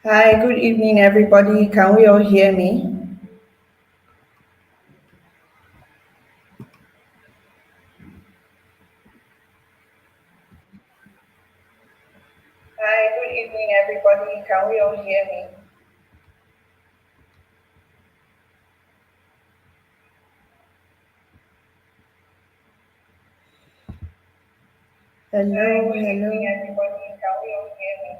Hi, good evening, everybody. Can we all hear me? Hi, good evening, everybody. Can we all hear me? Hello, Hi, good hello. Evening, everybody. Can we all hear me?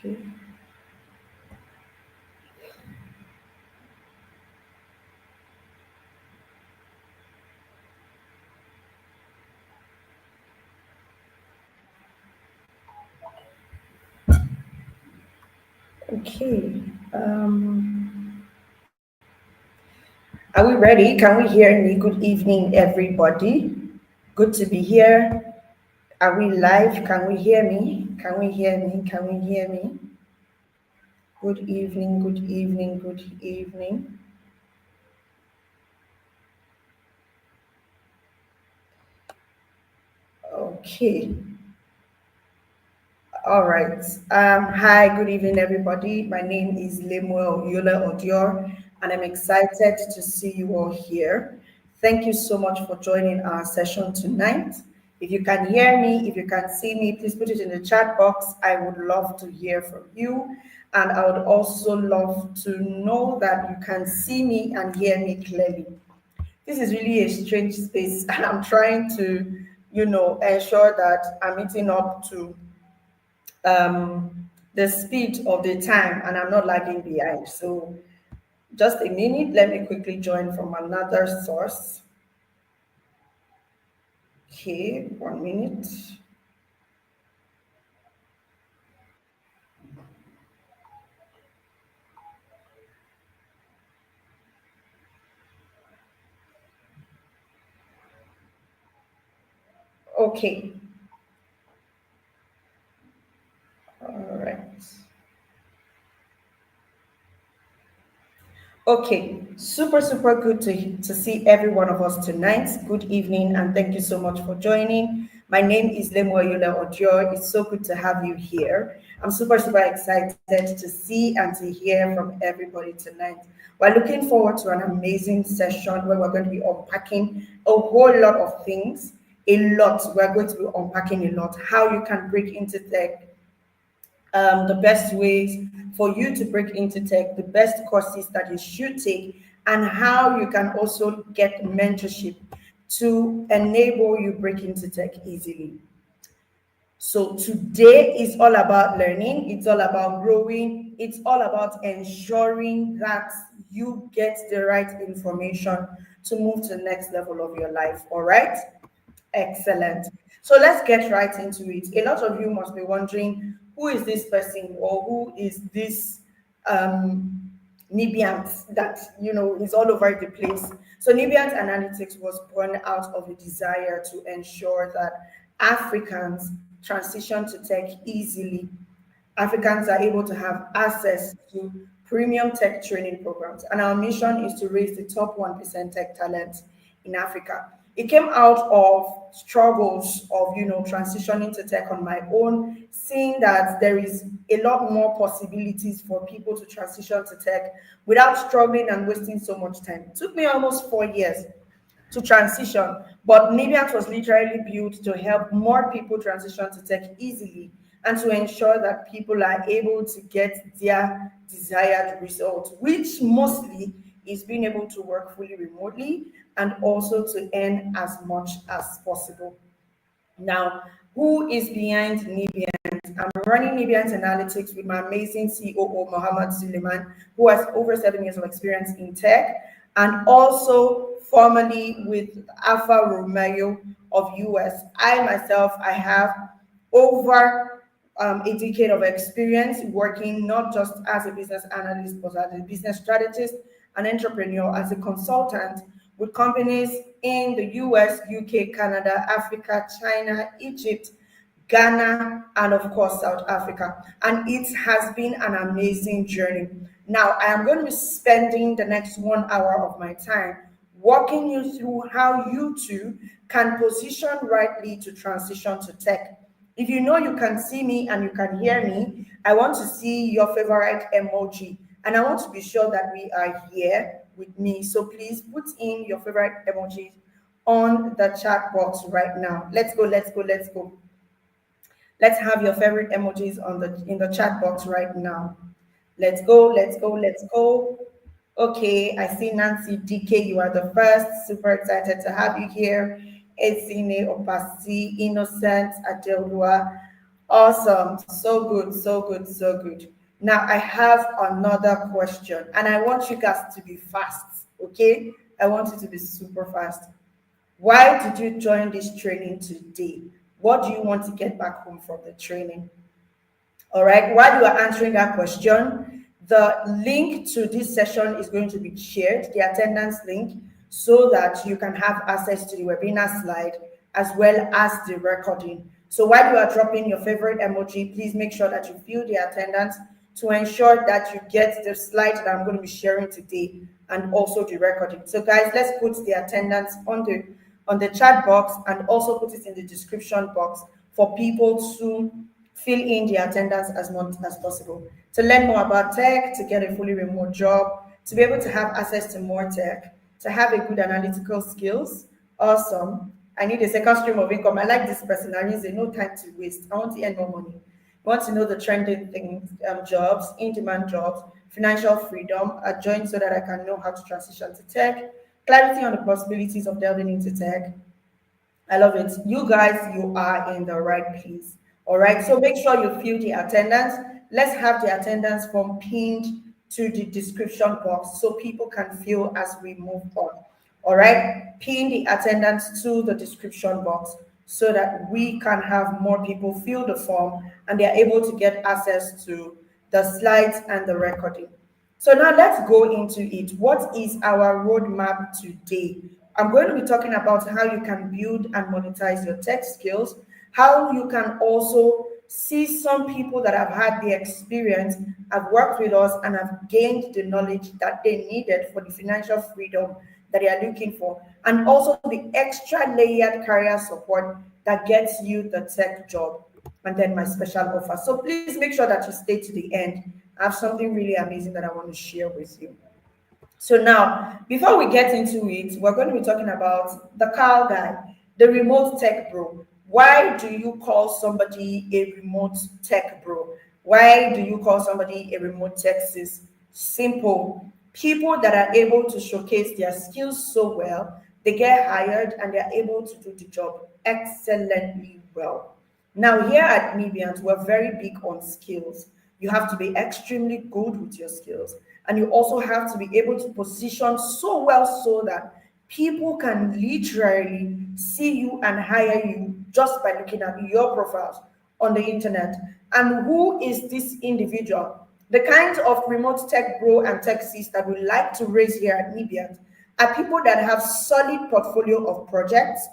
Okay. Okay. Are we ready? Can we hear me? Good evening, everybody. Good to be here. Are we live? Can we hear me? Can we hear me? Can we hear me? Good evening, good evening, good evening. Okay. All right. Hi, good evening, everybody. My name is Lemuel Yola Odior, and I'm excited to see you all here. Thank you so much for joining our session tonight. If you can hear me, if you can see me, please put it in the chat box. I would love to hear from you. And I would also love to know that you can see me and hear me clearly. This is really a strange space, and I'm trying to, ensure that I'm meeting up to the speed of the time and I'm not lagging behind. So just a minute, let me quickly join from another source. Okay, 1 minute. Okay, all right. Okay, super, super good to see every one of us tonight. Good evening, and thank you so much for joining. My name is Lemoyula Ojo. It's so good to have you here. I'm super, super excited to see and to hear from everybody tonight. We're looking forward to an amazing session where we're going to be unpacking a whole lot of things. A lot. We're going to be unpacking a lot. How you can break into tech, the best ways for you to break into tech, the best courses that you should take, and how you can also get mentorship to enable you break into tech easily. So today is all about learning, it's all about growing, it's all about ensuring that you get the right information to move to the next level of your life. All right? Excellent. So let's get right into it. A lot of you must be wondering, who is this person or who is this um, Nibiant that is all over the place. So Nibiant Analytics was born out of a desire to ensure that Africans transition to tech easily. Africans are able to have access to premium tech training programs. And our mission is to raise the top 1% tech talent in Africa. It came out of struggles of, transitioning to tech on my own, seeing that there is a lot more possibilities for people to transition to tech without struggling and wasting so much time. It took me almost 4 years to transition, but Nibiant was literally built to help more people transition to tech easily and to ensure that people are able to get their desired result, which mostly is being able to work fully remotely and also to earn as much as possible. Now, who is behind Nibiant? I'm running Nibiant Analytics with my amazing COO, Mohammed Suleiman, who has over 7 years of experience in tech, and also formerly with Alpha Romeo of US. I myself, I have over a decade of experience working not just as a business analyst, but as a business strategist, an entrepreneur, as a consultant with companies in the US, UK, Canada, Africa, China, Egypt, Ghana, and of course, South Africa. And it has been an amazing journey. Now, I am going to be spending the next 1 hour of my time walking you through how you too can position rightly to transition to tech. If you know you can see me and you can hear me, I want to see your favorite emoji. And I want to be sure that we are here with me. So please put in your favorite emojis on the chat box right now. Let's go, let's go, let's go. Let's have your favorite emojis on the in the chat box right now. Let's go, let's go, let's go. Okay, I see Nancy DK. You are the first. Super excited to have you here. Ezine Opasi, Innocent Adelua. Awesome. So good, so good, so good. Now I have another question, and I want you guys to be fast. Okay, I want you to be super fast. Why did you join this training today? What do you want to get back home from the training? All right, while you are answering that question, the link to this session is going to be shared, the attendance link, so that you can have access to the webinar slide as well as the recording. So while you are dropping your favorite emoji, please make sure that you fill the attendance to ensure that you get the slide that I'm going to be sharing today and also the recording. So guys, let's put the attendance on the chat box and also put it in the description box for people to fill in the attendance as much as possible. To learn more about tech, to get a fully remote job, to be able to have access to more tech, to have a good analytical skills. Awesome. I need a second stream of income. I like this person. I use no time to waste. I want to earn more money. I want to know the trending things, jobs, in-demand jobs, financial freedom, a join so that I can know how to transition to tech, clarity on the possibilities of delving into tech. I love it. You guys, you are in the right place. All right. So make sure you fill the attendance. Let's have the attendance form pinned to the description box so people can fill as we move on. All right. Pin the attendance to the description box so that we can have more people fill the form and they are able to get access to the slides and the recording. So now let's go into it. What is our roadmap today? I'm going to be talking about how you can build and monetize your tech skills, how you can also see some people that have had the experience, have worked with us, and have gained the knowledge that they needed for the financial freedom that they are looking for, and also the extra layered career support that gets you the tech job, and then my special offer. So please make sure that you stay to the end. I have something really amazing that I want to share with you. So now, before we get into it, we're going to be talking about the Carl guy, the remote tech bro. Why do you call somebody a remote tech bro? Why do you call somebody a remote tech sis? Simple. People that are able to showcase their skills so well, they get hired and they're able to do the job excellently well. Now, here at Nibians, we're very big on skills. You have to be extremely good with your skills. And you also have to be able to position so well so that people can literally see you and hire you just by looking at your profiles on the internet. And who is this individual? The kinds of remote tech bro and tech sis that we like to raise here at Nibians are people that have solid portfolio of projects,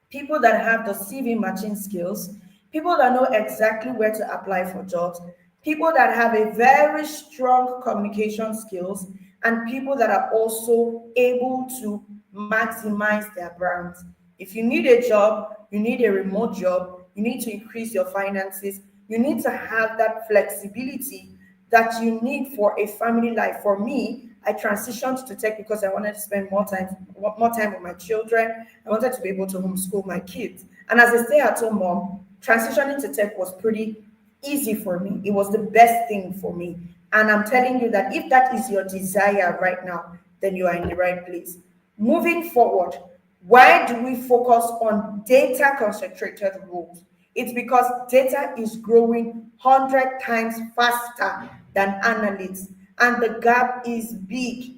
people that have the CV matching skills, people that know exactly where to apply for jobs, people that have a very strong communication skills, and people that are also able to maximize their brands. If you need a job, you need a remote job, you need to increase your finances, you need to have that flexibility that you need for a family life. For me, I transitioned to tech because I wanted to spend more time with my children. I wanted to be able to homeschool my kids. And as a stay-at-home mom, transitioning to tech was pretty easy for me. It was the best thing for me. And I'm telling you that if that is your desire right now, then you are in the right place. Moving forward, why do we focus on data concentrated roles? It's because data is growing 100 times faster than analytics, and the gap is big.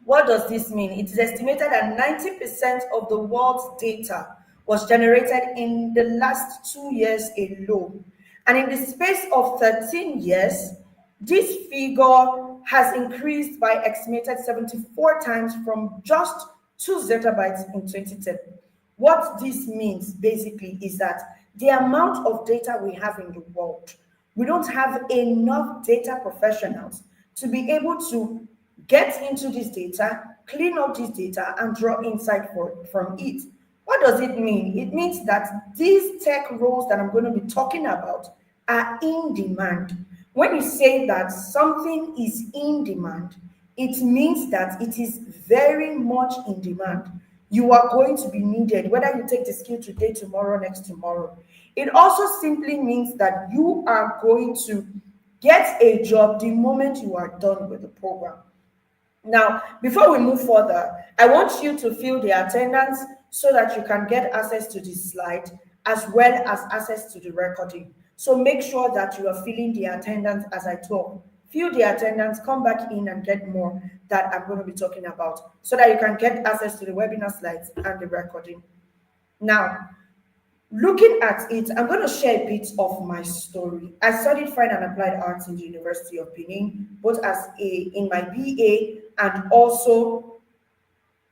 What does this mean? It is estimated that 90% of the world's data was generated in the last 2 years alone. And in the space of 13 years, this figure has increased by estimated 74 times from just 2 zettabytes in 2010. What this means basically is that the amount of data we have in the world, we don't have enough data professionals to be able to get into this data, clean up this data, and draw insight from it. What does it mean? It means that these tech roles that I'm going to be talking about are in demand. When you say that something is in demand, it means that it is very much in demand. You are going to be needed, whether you take the skill today, tomorrow, next tomorrow. It also simply means that you are going to get a job the moment you are done with the program. Now, before we move further, I want you to fill the attendance so that you can get access to the slide as well as access to the recording. So make sure that you are filling the attendance as I talk. Fill the attendance, come back in and get more that I'm going to be talking about so that you can get access to the webinar slides and the recording. Now, looking at it, I'm going to share a bit of my story. I studied fine and applied arts in the University of Benin, both as in my BA and also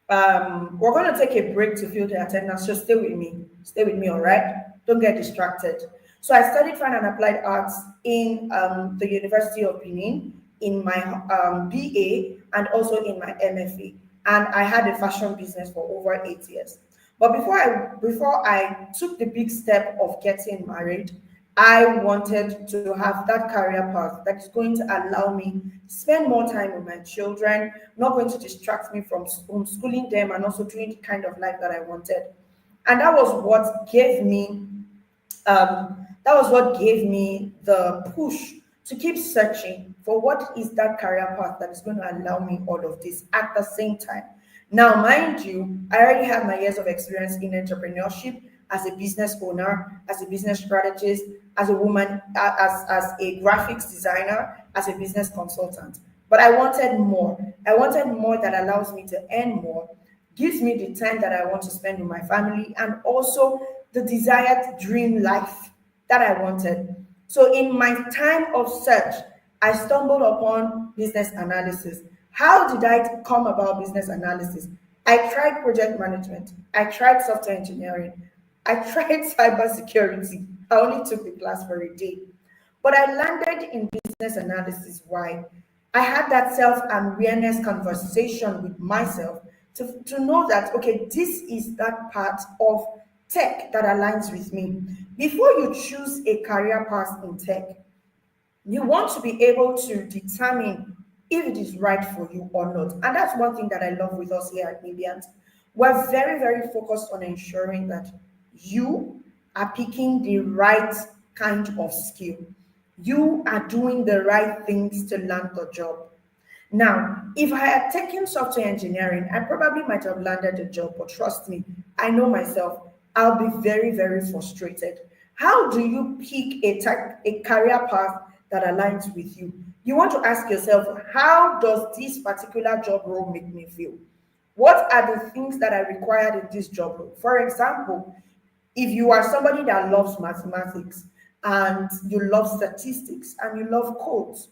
we're going to take a break to fill the attendance. So stay with me. Stay with me, all right? Don't get distracted. So I studied fine and applied arts in the University of Benin in my BA and also in my MFA. And I had a fashion business for over 8 years. But before I took the big step of getting married, I wanted to have that career path that is going to allow me spend more time with my children, not going to distract me from homeschooling them and also doing the kind of life that I wanted. And that was what gave me the push to keep searching for what is that career path that is going to allow me all of this at the same time. Now, mind you, I already have my years of experience in entrepreneurship as a business owner, as a business strategist, as a woman, as a graphics designer, as a business consultant. But I wanted more. I wanted more that allows me to earn more, gives me the time that I want to spend with my family, and also the desired dream life that I wanted. So, in my time of search, I stumbled upon business analysis. How did I come about business analysis? I tried project management, I tried software engineering, I tried cybersecurity. I only took the class for a day. But I landed in business analysis. Why? I had that self awareness conversation with myself to know that, okay, this is that part of tech that aligns with me. Before you choose a career path in tech, you want to be able to determine if it is right for you or not. And that's one thing that I love with us here at Nibians. We're very, very focused on ensuring that you are picking the right kind of skill. You are doing the right things to land the job. Now, if I had taken software engineering, I probably might have landed the job, but trust me, I know myself, I'll be very, very frustrated. How do you pick a career path that aligns with you? You want to ask yourself, how does this particular job role make me feel? What are the things that are required in this job role? For example, if you are somebody that loves mathematics and you love statistics and you love codes,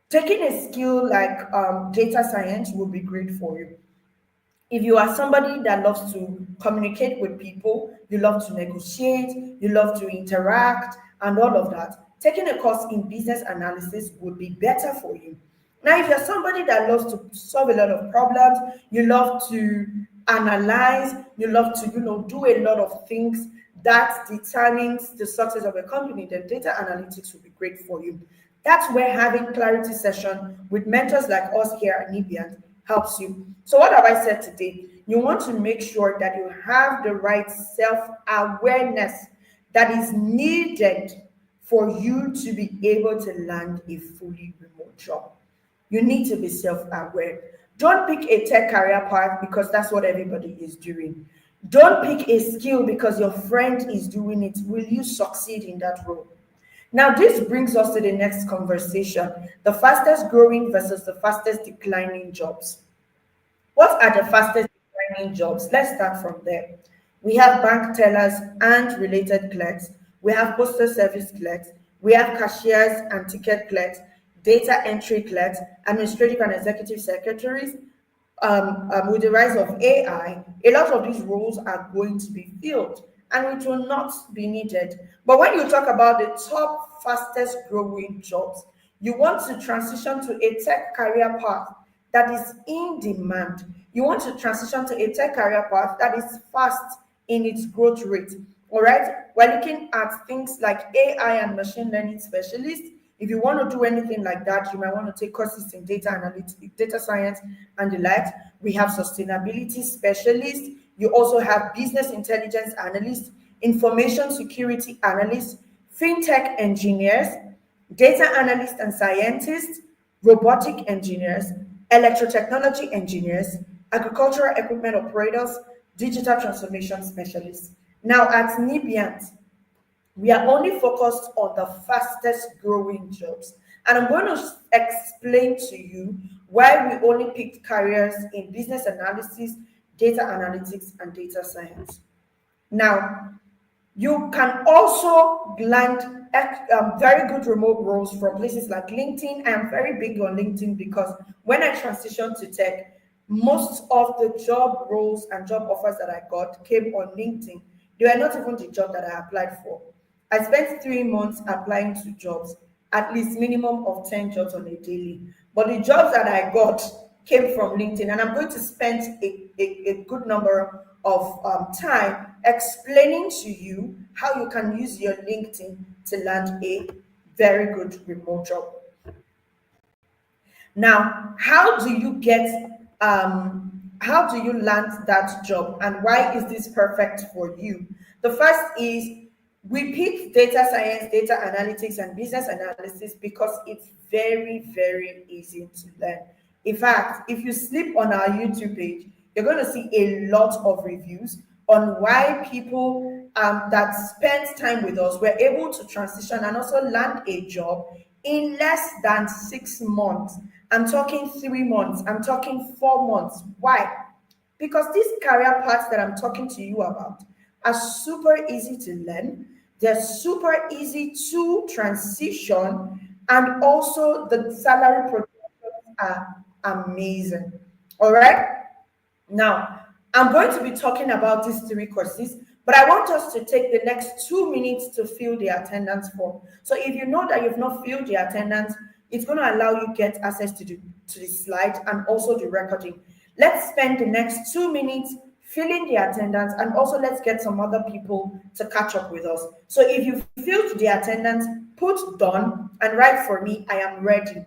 taking a skill like data science will be great for you. If you are somebody that loves to communicate with people, you love to negotiate, you love to interact, and all of that, taking a course in business analysis would be better for you. Now, if you're somebody that loves to solve a lot of problems, you love to analyze, you love to, do a lot of things that determines the success of a company, then data analytics will be great for you. That's where having clarity session with mentors like us here at Nibian helps you. So what have I said today? You want to make sure that you have the right self-awareness that is needed for you to be able to land a fully remote job. You need to be self-aware. Don't pick a tech career path because that's what everybody is doing. Don't pick a skill because your friend is doing it. Will you succeed in that role? Now, this brings us to the next conversation, the fastest growing versus the fastest declining jobs. What are the fastest declining jobs? Let's start from there. We have bank tellers and related clerks. We have postal service clerks. We have cashiers and ticket clerks, data entry clerks, administrative and executive secretaries. With the rise of AI, a lot of these roles are going to be filled and it will not be needed. But when you talk about the top fastest growing jobs, you want to transition to a tech career path that is in demand. You want to transition to a tech career path that is fast in its growth rate. All right, we're looking at things like AI and machine learning specialists. If you want to do anything like that, you might want to take courses in data analytics, data science, and the like. We have sustainability specialists. You also have business intelligence analysts, information security analysts, fintech engineers, data analysts and scientists, robotic engineers, electrotechnology engineers, agricultural equipment operators, digital transformation specialists. Now, at Nibiant, we are only focused on the fastest growing jobs. And I'm going to explain to you why we only picked careers in business analysis, data analytics, and data science. Now, you can also land very good remote roles from places like LinkedIn. I am very big on LinkedIn because when I transitioned to tech, most of the job roles and job offers that I got came on LinkedIn. They were not even the job that I applied for. I spent 3 months applying to jobs, at least minimum of 10 jobs on a daily. But the jobs that I got came from LinkedIn, and I'm going to spend a good number of time explaining to you how you can use your LinkedIn to land a very good remote job. Now, how do you land that job, and why is this perfect for you? The first is we pick data science, data analytics, and business analysis because it's very, very easy to learn. In fact, if you sleep on our YouTube page, you're going to see a lot of reviews on why people that spent time with us were able to transition and also land a job in less than 6 months. I'm talking 3 months. I'm talking 4 months. Why? Because these career paths that I'm talking to you about are super easy to learn, they're super easy to transition, and also the salary projections are amazing. All right. Now, I'm going to be talking about these three courses, but I want us to take the next 2 minutes to fill the attendance form. So if you know that you've not filled the attendance, it's going to allow you get access to the slide and also the recording. Let's spend the next 2 minutes filling the attendance, and also let's get some other people to catch up with us. So if you filled the attendance, put done and write for me, I am ready.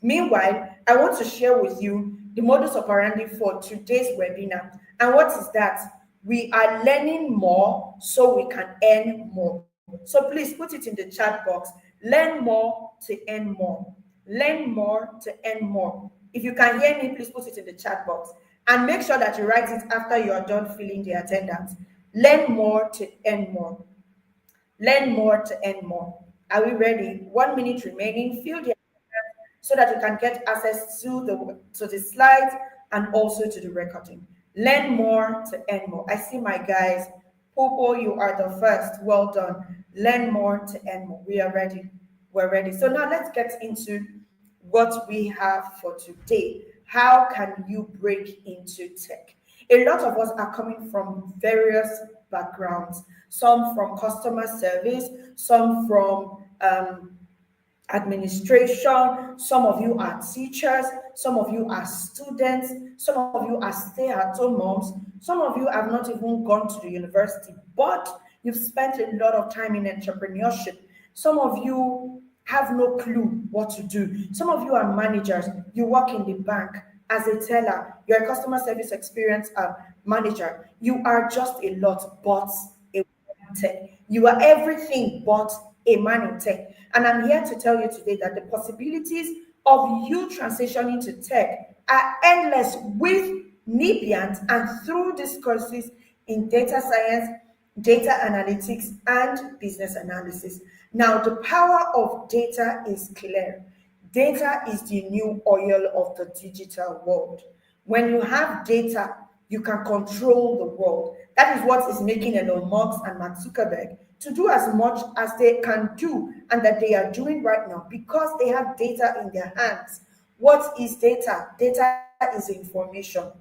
Meanwhile, I want to share with you the modus operandi for today's webinar. And what is that? We are learning more so we can earn more. So please put it in the chat box. Learn more to earn more. Learn more to earn more. If you can hear me, please put it in the chat box. And make sure that you write it after you are done filling the attendance. Learn more to earn more. Learn more to earn more. Are we ready? 1 minute remaining. Fill the so that you can get access to the slides and also to the recording. Learn more to earn more. I see my guys. Popo, you are the first. Well done. Learn more to earn more. We are ready. We're ready. So now let's get into what we have for today. How can you break into tech? A lot of us are coming from various backgrounds, some from customer service, some from administration, some of you are teachers, some of you are students, some of you are stay-at-home moms, some of you have not even gone to the university, but you've spent a lot of time in entrepreneurship. Some of you have no clue what to do. Some of you are managers, you work in the bank as a teller, you're a customer service experience manager. You are just a lot, but a tech. You are everything but a man in tech. And I'm here to tell you today that the possibilities of you transitioning to tech are endless with Nibiant and through these courses in data science, data analytics, and business analysis. Now, the power of data is clear. Data is the new oil of the digital world. When you have data, you can control the world. That is what is making Elon Musk and Mark Zuckerberg to do as much as they can do and that they are doing right now because they have data in their hands. What is data? Data is information.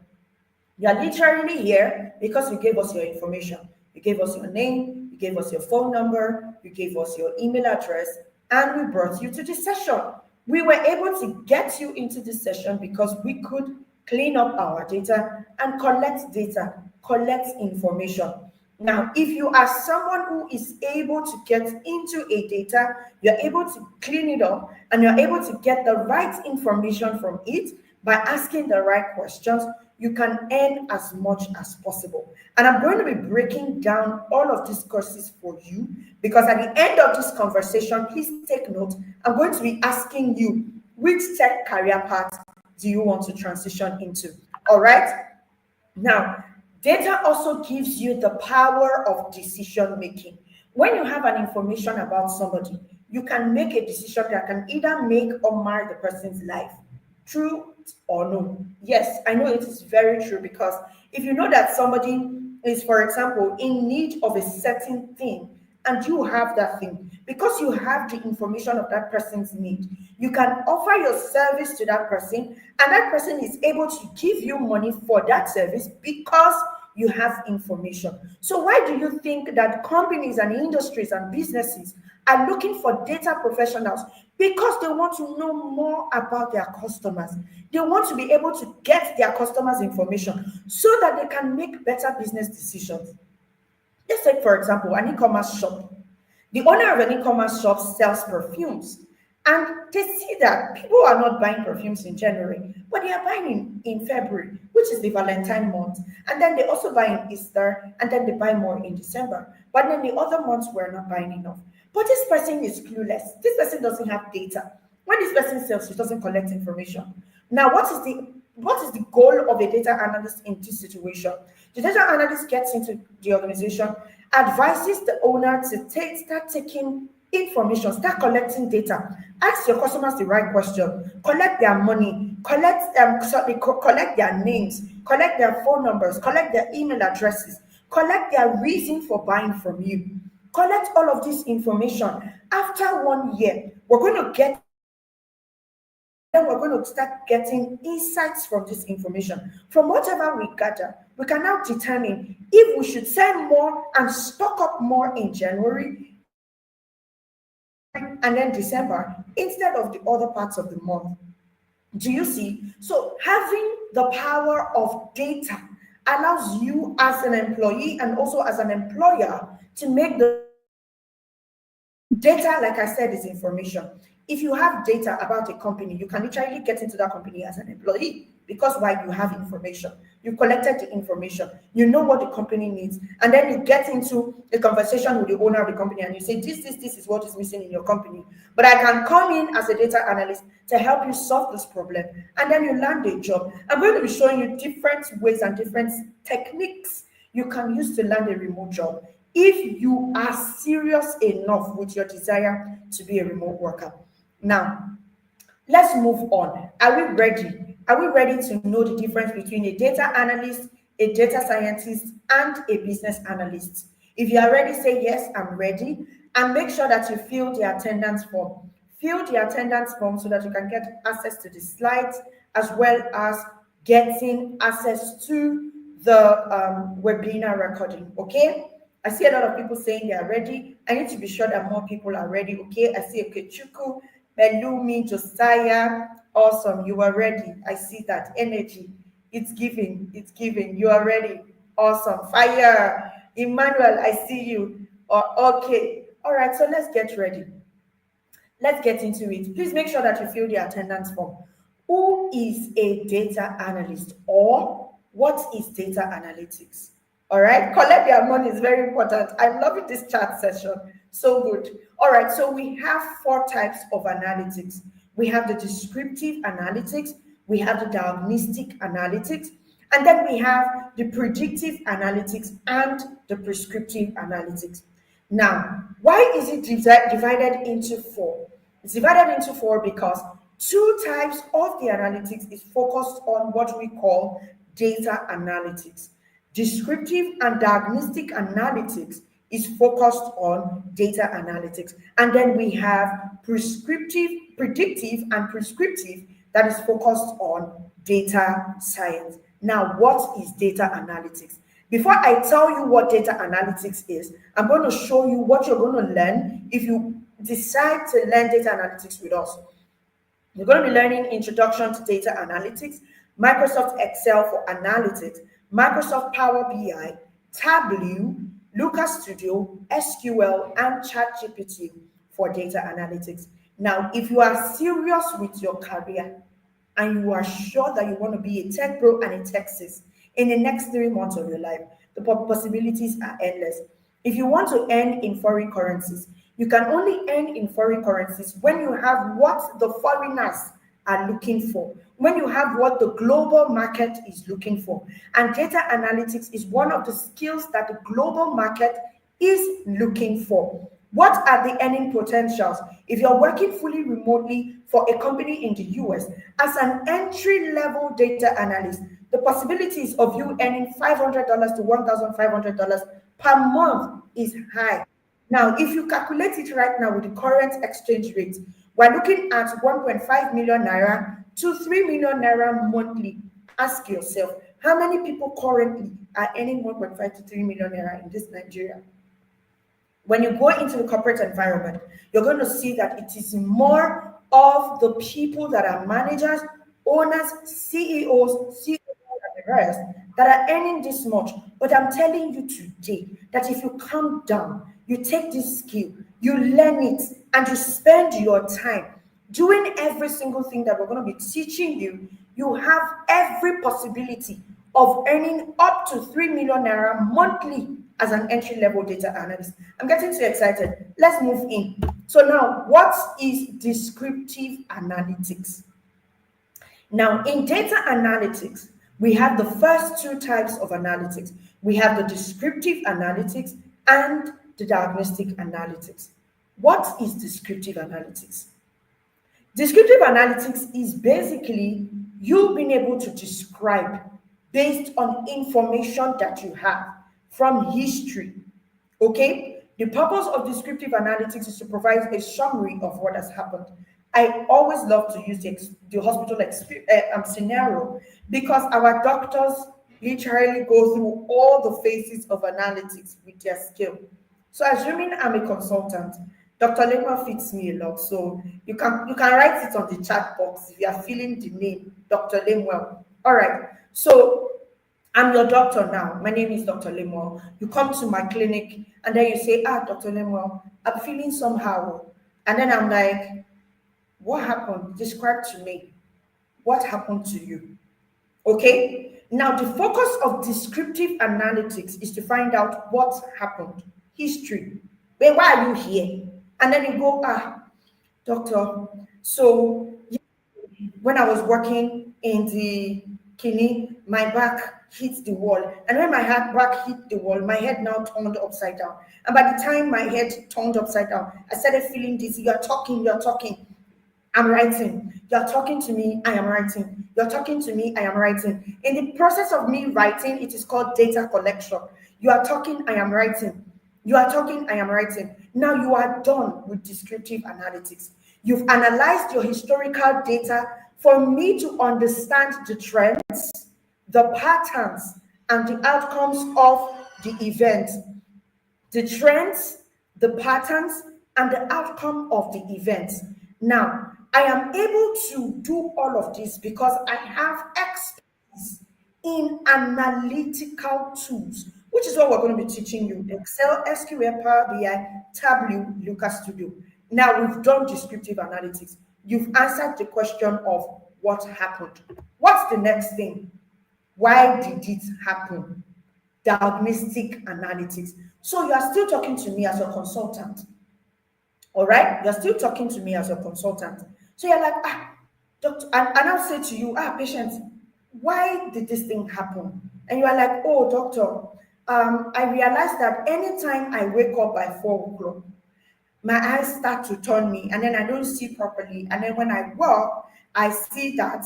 You are literally here because you gave us your information. You gave us your name, you gave us your phone number, you gave us your email address, and we brought you to this session. We were able to get you into this session because we could clean up our data and collect information. Now, if you are someone who is able to get into a data, you're able to clean it up and you're able to get the right information from it by asking the right questions, you can earn as much as possible. And I'm going to be breaking down all of these courses for you because at the end of this conversation, please take note. I'm going to be asking you which tech career path do you want to transition into? All right. Now, data also gives you the power of decision making. When you have an information about somebody, you can make a decision that can either make or mar the person's life. True or no? Yes, I know it is very true because if you know that somebody is, for example, in need of a certain thing and you have that thing, because you have the information of that person's need, you can offer your service to that person, and that person is able to give you money for that service because you have information. So why do you think that companies and industries and businesses are looking for data professionals? Because they want to know more about their customers. They want to be able to get their customers' information so that they can make better business decisions. Let's take, for example, an e-commerce shop. The owner of an e-commerce shop sells perfumes, and they see that people are not buying perfumes in January, but they are buying in February, which is the Valentine month. And then they also buy in Easter, and then they buy more in December. But then the other months we're not buying enough. But this person is clueless. This person doesn't have data. When this person sells, he doesn't collect information. Now, what is the goal of a data analyst in this situation? The data analyst gets into the organization, advises the owner to start taking information, start collecting data, ask your customers the right question, collect their money, collect their names, collect their phone numbers, collect their email addresses, collect their reason for buying from you. Collect all of this information. After 1 year, we're going to start getting insights from this information. From whatever we gather, we can now determine if we should sell more and stock up more in January and then December instead of the other parts of the month. Do you see? So having the power of data allows you as an employee and also as an employer to make the data, like I said, is information. If you have data about a company, you can literally get into that company as an employee because why? You have information. You collected the information. You know what the company needs. And then you get into a conversation with the owner of the company and you say, this is what is missing in your company. But I can come in as a data analyst to help you solve this problem. And then you land a job. I'm going to be showing you different ways and different techniques you can use to land a remote job if you are serious enough with your desire to be a remote worker. Now, let's move on. Are we ready? Are we ready to know the difference between a data analyst, a data scientist, and a business analyst? If you are ready, say yes, I'm ready. And make sure that you fill the attendance form. Fill the attendance form so that you can get access to the slides as well as getting access to the webinar recording, okay? I see a lot of people saying they are ready. I need to be sure that more people are ready, okay? I see Okechukwu, Melumi, Josiah. Awesome, you are ready. I see that energy. It's giving, it's giving. You are ready. Awesome. Fire. Emmanuel, I see you. Okay. All right, so let's get ready. Let's get into it. Please make sure that you fill the attendance form. Who is a data analyst or what is data analytics? All right, collect their money is very important. I'm loving this chat session. So good. All right, so we have 4 types of analytics. We have the descriptive analytics, we have the diagnostic analytics, and then we have the predictive analytics and the prescriptive analytics. Now, why is it divided into 4? It's divided into 4 because 2 types of the analytics is focused on what we call data analytics. Descriptive and diagnostic analytics is focused on data analytics. And then we have predictive and prescriptive that is focused on data science. Now, what is data analytics? Before I tell you what data analytics is, I'm going to show you what you're going to learn if you decide to learn data analytics with us. You're going to be learning Introduction to Data Analytics, Microsoft Excel for Analytics, Microsoft Power BI, Tableau, Lucas Studio, SQL, and ChatGPT for data analytics. Now, if you are serious with your career and you are sure that you want to be a tech pro and a Texas in the next 3 months of your life, the possibilities are endless. If you want to earn in foreign currencies, you can only earn in foreign currencies when you have what the foreigners are looking for, when you have what the global market is looking for. And data analytics is one of the skills that the global market is looking for. What are the earning potentials? If you're working fully remotely for a company in the US as an entry level data analyst, the possibilities of you earning $500 to $1,500 per month is high. Now, if you calculate it right now with the current exchange rate, we're looking at 1.5 million naira to 3 million naira monthly. Ask yourself, how many people currently are earning 1.5 to 3 million naira in this Nigeria? When you go into the corporate environment, you're going to see that it is more of the people that are managers, owners, CEOs, and the rest that are earning this much. But I'm telling you today that if you calm down, you take this skill, you learn it, and you spend your time doing every single thing that we're going to be teaching you, you have every possibility of earning up to 3 million naira monthly as an entry level data analyst. I'm getting too excited. Let's move in. So now, what is descriptive analytics? Now, in data analytics, we have the first two types of analytics. We have the descriptive analytics and the diagnostic analytics. What is descriptive analytics? Descriptive analytics is basically you being able to describe based on information that you have from history. Okay? The purpose of descriptive analytics is to provide a summary of what has happened. I always love to use the hospital scenario because our doctors literally go through all the phases of analytics with their skill. So assuming I'm a consultant, Dr. Lemon fits me a lot. So you can write it on the chat box if you are feeling the name Dr. Lemuel. All right. So I'm your doctor now. My name is Dr. Lemuel. You come to my clinic and then you say, Dr. Lemuel, I'm feeling somehow. And then I'm like, what happened? Describe to me. What happened to you? Okay. Now, the focus of descriptive analytics is to find out what happened. History. Wait, why are you here? And then you go, doctor, so when I was working in the kidney, my back hit the wall. And when my back hit the wall, my head now turned upside down. And by the time my head turned upside down, I started feeling dizzy. You're talking. I'm writing. You're talking to me, I am writing. You're talking to me, I am writing. In the process of me writing, it is called data collection. You are talking, I am writing. You are talking, I am writing. Now you are done with descriptive analytics. You've analyzed your historical data for me to understand the trends, the patterns, and the outcomes of the event. The trends, the patterns, and the outcome of the event. Now, I am able to do all of this because I have expertise in analytical tools, which is what we're going to be teaching you: Excel, SQL, Power BI, Tableau, Lucas Studio. Now, we've done descriptive analytics. You've answered the question of what happened. What's the next thing? Why did it happen? Diagnostic analytics. So you are still talking to me as a consultant. All right? You're still talking to me as a consultant. So you're like, doctor, and I'll say to you, patient, why did this thing happen? And you are like, oh, doctor, I realized that anytime I wake up by 4 o'clock, my eyes start to turn me and then I don't see properly. And then when I walk, I see that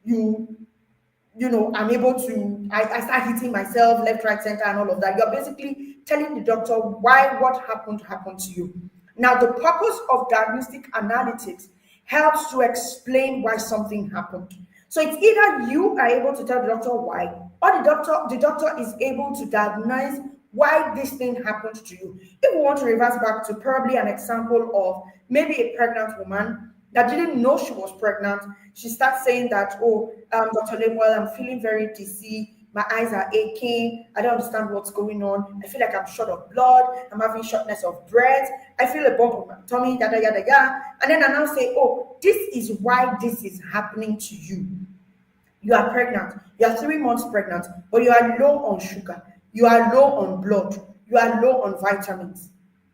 I'm able to, I start hitting myself left, right, center, and all of that. You're basically telling the doctor why what happened to you. Now, the purpose of diagnostic analytics helps to explain why something happened. So it's either you are able to tell the doctor why, or the doctor is able to diagnose why this thing happened to you. If we want to reverse back to probably an example of maybe a pregnant woman that didn't know she was pregnant, she starts saying that, oh, Dr. Lemuel, I'm feeling very dizzy. My eyes are aching. I don't understand what's going on. I feel like I'm short of blood. I'm having shortness of breath. I feel a bump on my tummy, yada, yada, yada. And then I now say, oh, this is why this is happening to you. You are pregnant, you are 3 months pregnant, but you are low on sugar, you are low on blood, you are low on vitamins,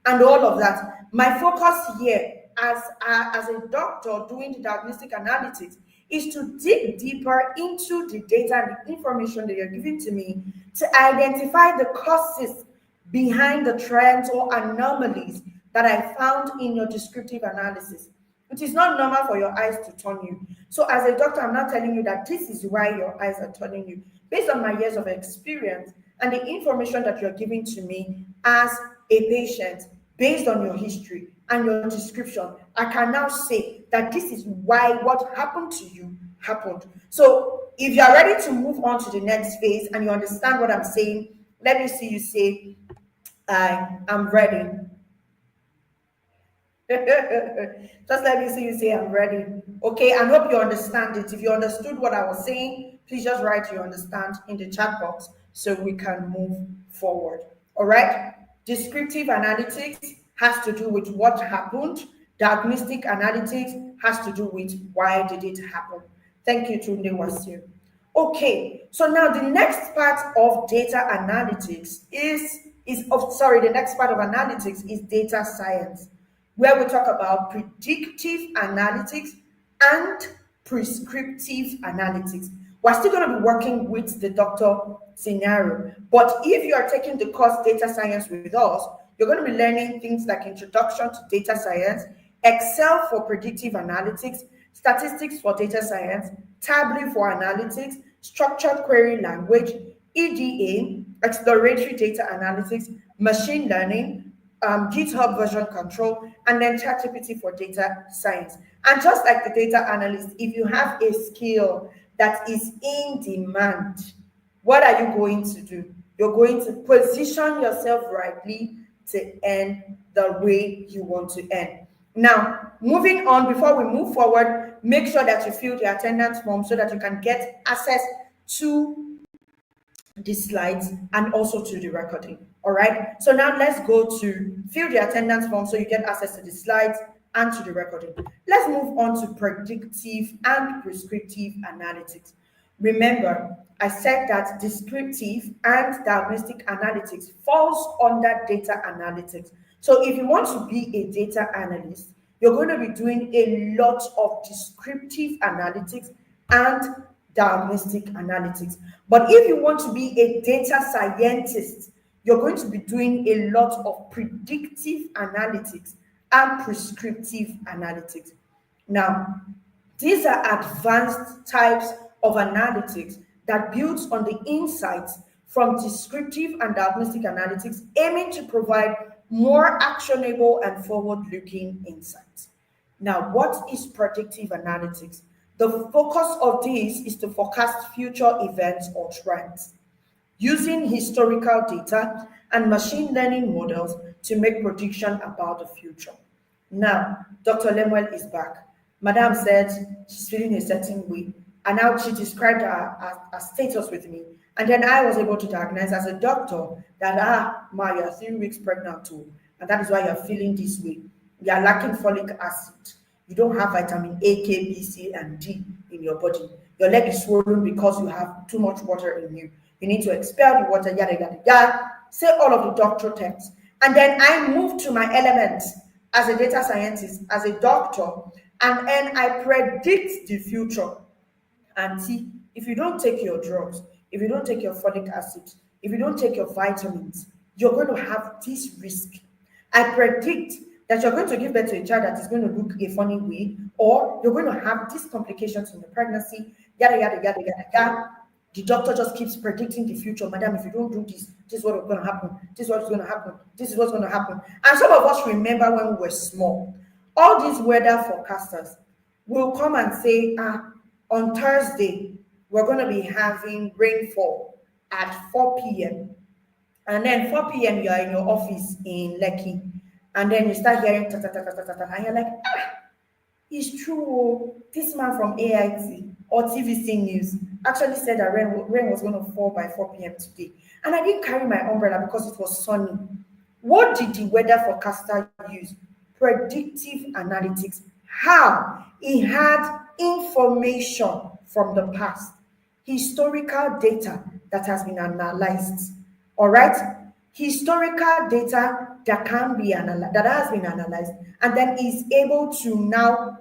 and all of that. My focus here as a doctor doing the diagnostic analytics is to dig deeper into the data and the information that you're giving to me to identify the causes behind the trends or anomalies that I found in your descriptive analysis. It is not normal for your eyes to turn you. So, as a doctor, I'm not telling you that this is why your eyes are turning you. Based on my years of experience and the information that you're giving to me as a patient, based on your history and your description, I can now say that this is why what happened to you happened. So, if you are ready to move on to the next phase and you understand what I'm saying, let me see you say, I am ready. Just let me see you say I'm ready. Okay, I hope you understand it. If you understood what I was saying, please just write you understand in the chat box so we can move forward. All right. Descriptive analytics has to do with what happened. Diagnostic analytics has to do with why did it happen. Thank you, Tunde Wasiu. Okay, so now the next part of data analytics the next part of analytics is data science, where we talk about predictive analytics and prescriptive analytics. We're still going to be working with the doctor scenario, but if you are taking the course data science with us, you're going to be learning things like introduction to data science, Excel for predictive analytics, statistics for data science, Tableau for analytics, structured query language, EDA, exploratory data analytics, machine learning, GitHub version control, and then ChatGPT for data science. And just like the data analyst, if you have a skill that is in demand, what are you going to do? You're going to position yourself rightly to earn the way you want to earn. Now, moving on, before we move forward, make sure that you fill the attendance form so that you can get access to the slides and also to the recording. All right. So now let's go to fill the attendance form so you get access to the slides and to the recording. Let's move on to predictive and prescriptive analytics. Remember, I said that descriptive and diagnostic analytics falls under data analytics. So if you want to be a data analyst, you're going to be doing a lot of descriptive analytics and diagnostic analytics. But if you want to be a data scientist, you're going to be doing a lot of predictive analytics and prescriptive analytics. Now, these are advanced types of analytics that builds on the insights from descriptive and diagnostic analytics, aiming to provide more actionable and forward-looking insights. Now, what is predictive analytics? The focus of this is to forecast future events or trends using historical data and machine learning models to make prediction about the future. Now, Dr. Lemuel is back. Madam said she's feeling a certain way, and now she described her status with me. And then I was able to diagnose as a doctor that, Ma, you're 3 weeks pregnant too, and that is why you're feeling this way. You are lacking folic acid. You don't have vitamin A, K, B, C, and D in your body. Your leg is swollen because you have too much water in you. You need to expel the water, yada, yada, yada. Say all of the doctor terms. And then I move to my elements as a data scientist, as a doctor, and then I predict the future. And see, if you don't take your drugs, if you don't take your folic acid, if you don't take your vitamins, you're going to have this risk. I predict that you're going to give birth to a child that is going to look a funny way, or you're going to have these complications in the pregnancy, yada, yada, yada, yada, yada. The doctor just keeps predicting the future. Madam, if you don't do this, this is what's going to happen. This is what's going to happen. This is what's going to happen. And some of us remember when we were small, all these weather forecasters will come and say, on Thursday, we're going to be having rainfall at 4 p.m. And then 4 p.m., you are in your office in Lekki. And then you start hearing ta ta ta ta ta ta ta, and you're like, It's true. Oh. This man from AIT or TVC News actually said that rain was going to fall by 4 p.m. today. And I didn't carry my umbrella because it was sunny. What did the weather forecaster use? Predictive analytics. How? He had information from the past, historical data that has been analyzed. All right? Historical data that can be analyzed, that has been analyzed, and then is able to now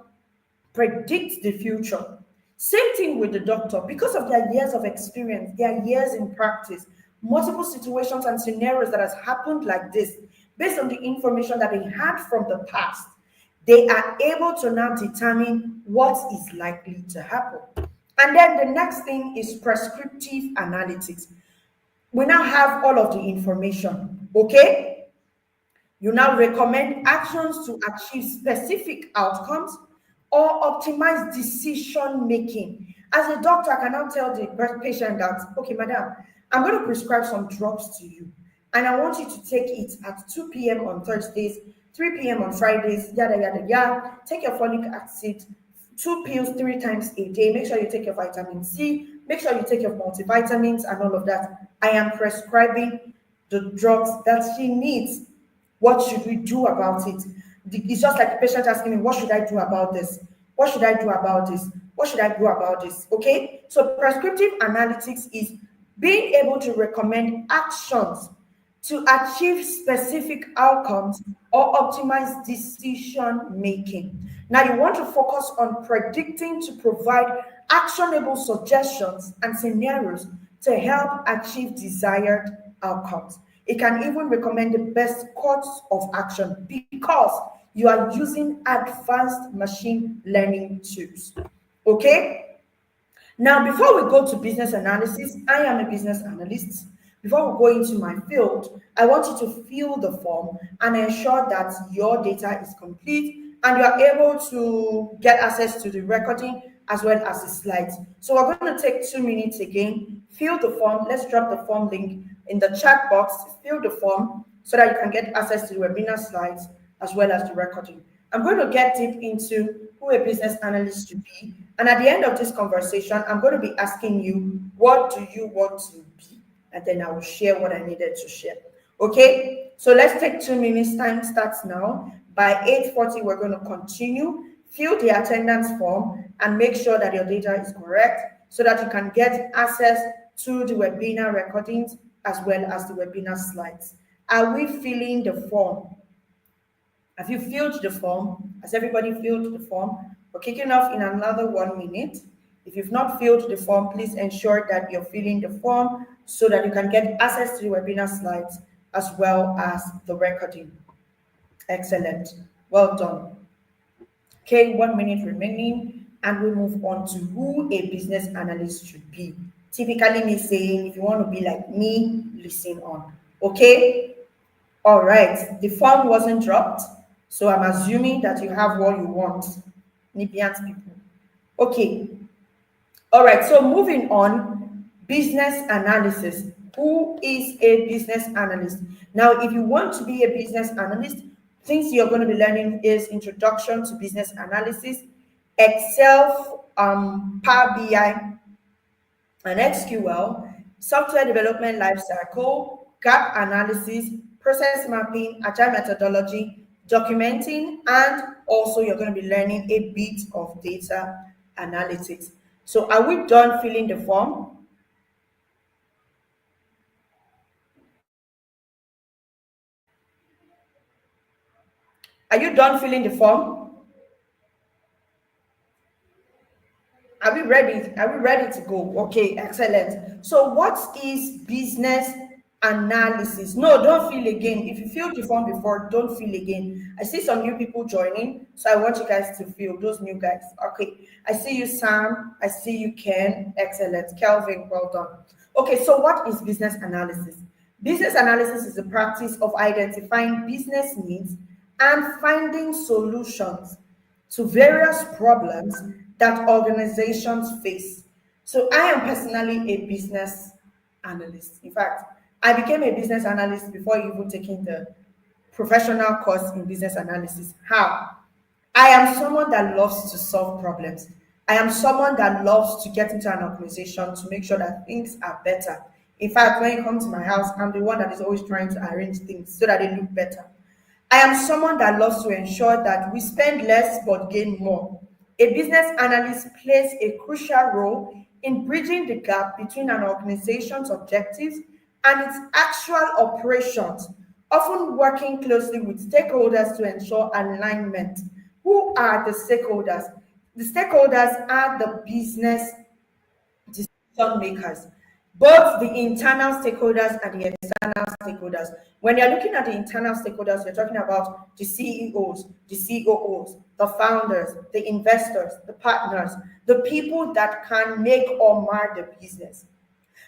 predict the future. Same thing with the doctor. Because of their years of experience, their years in practice, multiple situations and scenarios that has happened like this, based on the information that they had from the past, they are able to now determine what is likely to happen. And then the next thing is prescriptive analytics. We now have all of the information, okay? You now recommend actions to achieve specific outcomes or optimize decision making. As a doctor, I can now tell the patient that, okay, madam, I'm going to prescribe some drugs to you, and I want you to take it at 2 p.m. on Thursdays, 3 p.m. on Fridays, yada, yada, yada. Take your folic acid, 2 pills 3 times a day. Make sure you take your vitamin C. Make sure you take your multivitamins and all of that. I am prescribing the drugs that she needs. What should we do about it? It's just like the patient asking me, what should I do about this? What should I do about this? What should I do about this? Okay? So prescriptive analytics is being able to recommend actions to achieve specific outcomes or optimize decision making. Now, you want to focus on predicting to provide actionable suggestions and scenarios to help achieve desired outcomes. It can even recommend the best course of action because you are using advanced machine learning tools. Okay? Now, before we go to business analysis, I am a business analyst. Before we go into my field, I want you to fill the form and ensure that your data is complete and you are able to get access to the recording as well as the slides. So we're going to take 2 minutes again, fill the form. Let's drop the form link in the chat box, fill the form so that you can get access to the webinar slides as well as the recording. I'm going to get deep into who a business analyst should be. And at the end of this conversation, I'm going to be asking you, what do you want to be? And then I will share what I needed to share. Okay, so let's take 2 minutes. Time starts now. By 8:40, we're going to continue. Fill the attendance form and make sure that your data is correct so that you can get access to the webinar recordings as well as the webinar slides. Are we filling the form? Have you filled the form? Has everybody filled the form? We're kicking off in another 1 minute. If you've not filled the form, please ensure that you're filling the form so that you can get access to the webinar slides as well as the recording. Excellent. Well done. Okay, 1 minute remaining, and we move on to who a business analyst should be. Typically, me saying, if you want to be like me, listen on. Okay? All right. The form wasn't dropped, so I'm assuming that you have what you want. Nibians people. Okay. All right. So moving on, business analysis. Who is a business analyst? Now, if you want to be a business analyst, things you're going to be learning is introduction to business analysis, Excel, Power BI, and SQL, software development lifecycle, gap analysis, process mapping, agile methodology, documenting, and also you're going to be learning a bit of data analytics. So are we done filling the form? Are you done filling the form? Are we ready? Are we ready to go? Okay, excellent. So, what is business analysis? No, don't fill again. If you filled the form before, don't fill again. I see some new people joining, so I want you guys to fill, those new guys. Okay, I see you, Sam. I see you, Ken. Excellent. Kelvin, well done. Okay, so what is business analysis? Business analysis is the practice of identifying business needs and finding solutions to various problems that organizations face. So I am personally a business analyst. In fact, I became a business analyst before even taking the professional course in business analysis. How? I am someone that loves to solve problems. I am someone that loves to get into an organization to make sure that things are better. In fact, when you come to my house, I'm the one that is always trying to arrange things so that they look better. I am someone that loves to ensure that we spend less but gain more. A business analyst plays a crucial role in bridging the gap between an organization's objectives and its actual operations, often working closely with stakeholders to ensure alignment. Who are the stakeholders? The stakeholders are the business decision makers, both the internal stakeholders and the external stakeholders. When you're looking at the internal stakeholders, you're talking about the CEOs, the COOs, the founders, the investors, the partners, the people that can make or mar the business.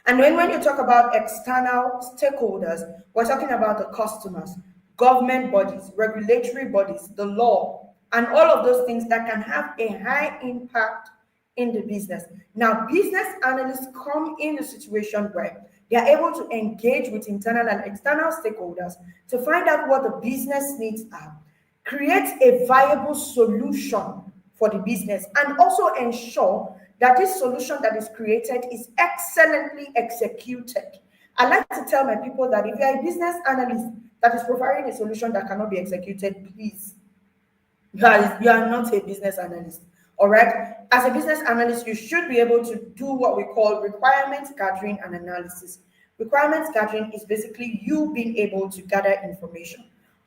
And then when you talk about external stakeholders, we're talking about the customers, government bodies, regulatory bodies, the law, and all of those things that can have a high impact in the business. Now, business analysts come in a situation where they are able to engage with internal and external stakeholders to find out what the business needs are, create a viable solution for the business, and also ensure that this solution that is created is excellently executed. I like to tell my people that if you're a business analyst that is providing a solution that cannot be executed, please, guys, you are not a business analyst. All right. As a business analyst, you should be able to do what we call requirements gathering and analysis. Requirements gathering is basically you being able to gather information,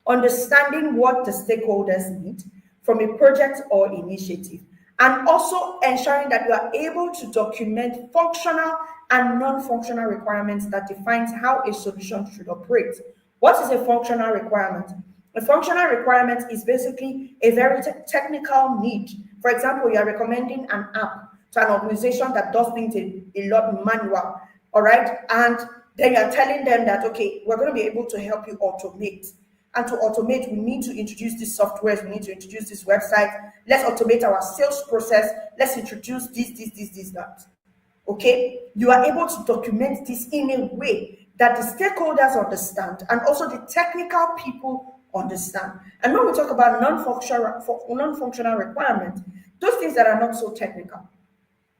understanding what the stakeholders need from a project or initiative, and also ensuring that you are able to document functional and non-functional requirements that defines how a solution should operate. What is a functional requirement? A functional requirement is basically a very technical need. For example, you are recommending an app to an organization that does things a lot manual, all right? And then you're telling them that, okay, we're going to be able to help you automate. And to automate, we need to introduce these softwares, we need to introduce this website. Let's automate our sales process. Let's introduce this, that. Okay? You are able to document this in a way that the stakeholders understand and also the technical people understand. And when we talk about non-functional requirements, those things that are not so technical,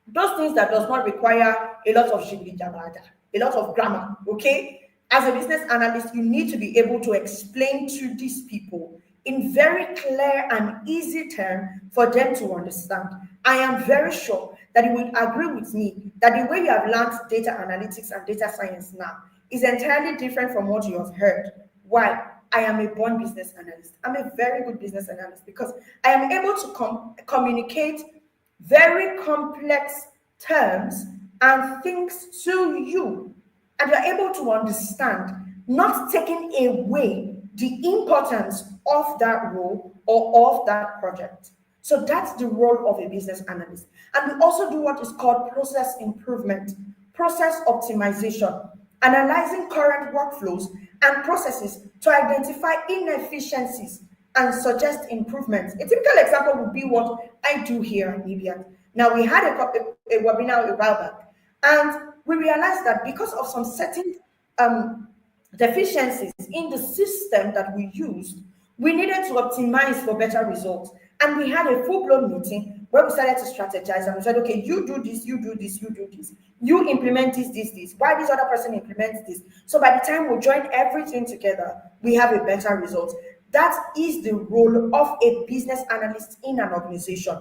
those things that does not require a lot of shibli-jabada, a lot of grammar, okay? As a business analyst, you need to be able to explain to these people in very clear and easy terms for them to understand. I am very sure that you will agree with me that the way you have learned data analytics and data science now is entirely different from what you have heard. Why? I am a born business analyst. I'm a very good business analyst because I am able to communicate very complex terms and things to you, and you're able to understand, not taking away the importance of that role or of that project. So that's the role of a business analyst. And we also do what is called process improvement, process optimization, analyzing current workflows and processes to identify inefficiencies and suggest improvements. A typical example would be what I do here at Nibiat. Now, we had a webinar a while back, and we realized that because of some certain deficiencies in the system that we used, we needed to optimize for better results. And we had a full-blown meeting where we started to strategize and we said, okay, you do this, you do this, you do this. You implement this. Why this other person implements this? So by the time we join everything together, we have a better result. That is the role of a business analyst in an organization.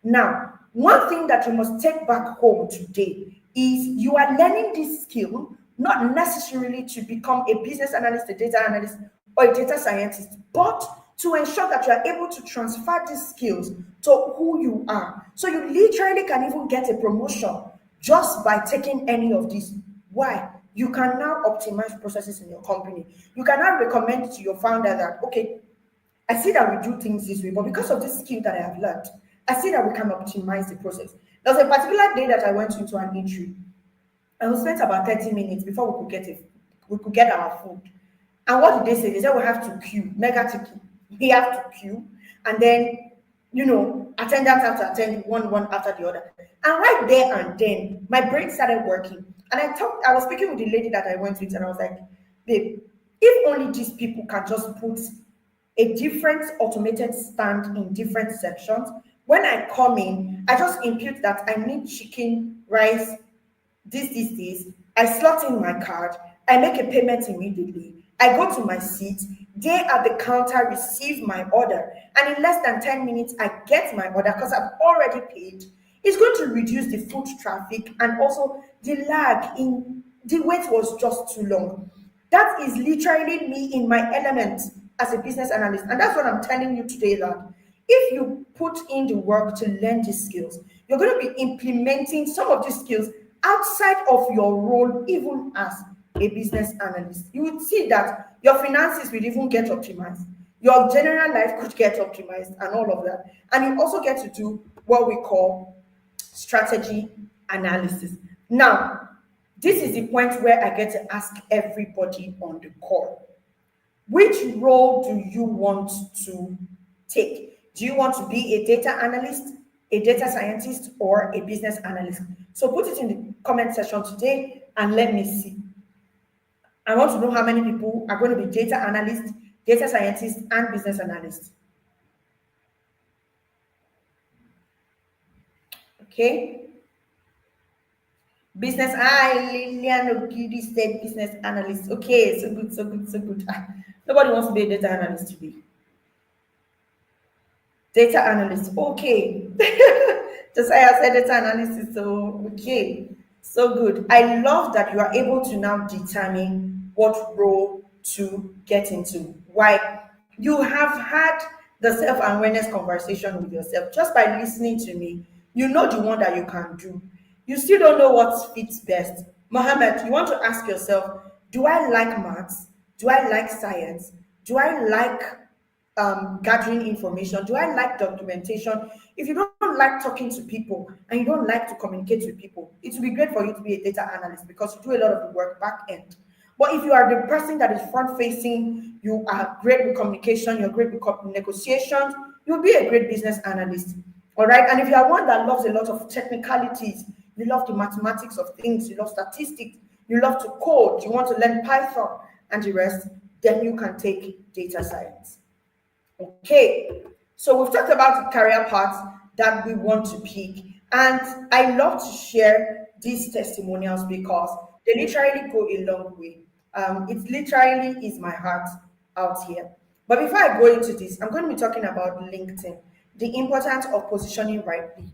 Now, one thing that you must take back home today is you are learning this skill not necessarily to become a business analyst, a data analyst, or a data scientist, but to ensure that you are able to transfer these skills to who you are. So you literally can even get a promotion just by taking any of these. Why? You can now optimize processes in your company. You can now recommend to your founder that, okay, I see that we do things this way, but because of this skill that I have learned, I see that we can optimize the process. There was a particular day that I went into an eatery, and we spent about 30 minutes before we could get our food. And what did they say? They said we have to queue, mega ticket. We have to queue, and then attendants have to attend one after the other. And right there and then, my brain started working. And I was speaking with the lady that I went with, and I was like, babe, if only these people can just put a different automated stand in different sections. When I come in, I just input that I need chicken, rice, this. I slot in my card. I make a payment immediately. I go to my seat. They at the counter receive my order. And in less than 10 minutes, I get my order because I've already paid. It's going to reduce the foot traffic and also the lag in the wait was just too long. That is literally me in my element as a business analyst. And that's what I'm telling you today that if you put in the work to learn these skills, you're going to be implementing some of these skills outside of your role, even as a business analyst. You would see that your finances will even get optimized, your general life could get optimized, and all of that. And you also get to do what we call strategy analysis. Now, this is the point where I get to ask everybody on the call, which role do you want to take? Do you want to be a data analyst, a data scientist, or a business analyst? So put it in the comment section today and let me see. I want to know how many people are going to be data analysts, data scientists, and business analysts. Okay. Business, Lilian Ogidi said business analyst. Okay, so good, so good, so good. Nobody wants to be a data analyst today. Data analyst, okay. Josiah said data analyst, so okay. So good. I love that you are able to now determine what role to get into. Why? You have had the self-awareness conversation with yourself just by listening to me. You know the one that you can do. You still don't know what fits best. Mohammed, you want to ask yourself, do I like maths? Do I like science? Do I like gathering information? Do I like documentation? If you don't like talking to people and you don't like to communicate with people, it will be great for you to be a data analyst because you do a lot of the work back end. But if you are the person that is front facing, you are great with communication, you're great with negotiations, you'll be a great business analyst. All right. And if you are one that loves a lot of technicalities, you love the mathematics of things, you love statistics, you love to code, you want to learn Python and the rest, then you can take data science. Okay, so we've talked about the career paths that we want to pick, and I love to share these testimonials because they literally go a long way. It literally is my heart out here. But before I go into this, I'm going to be talking about LinkedIn, the importance of positioning rightly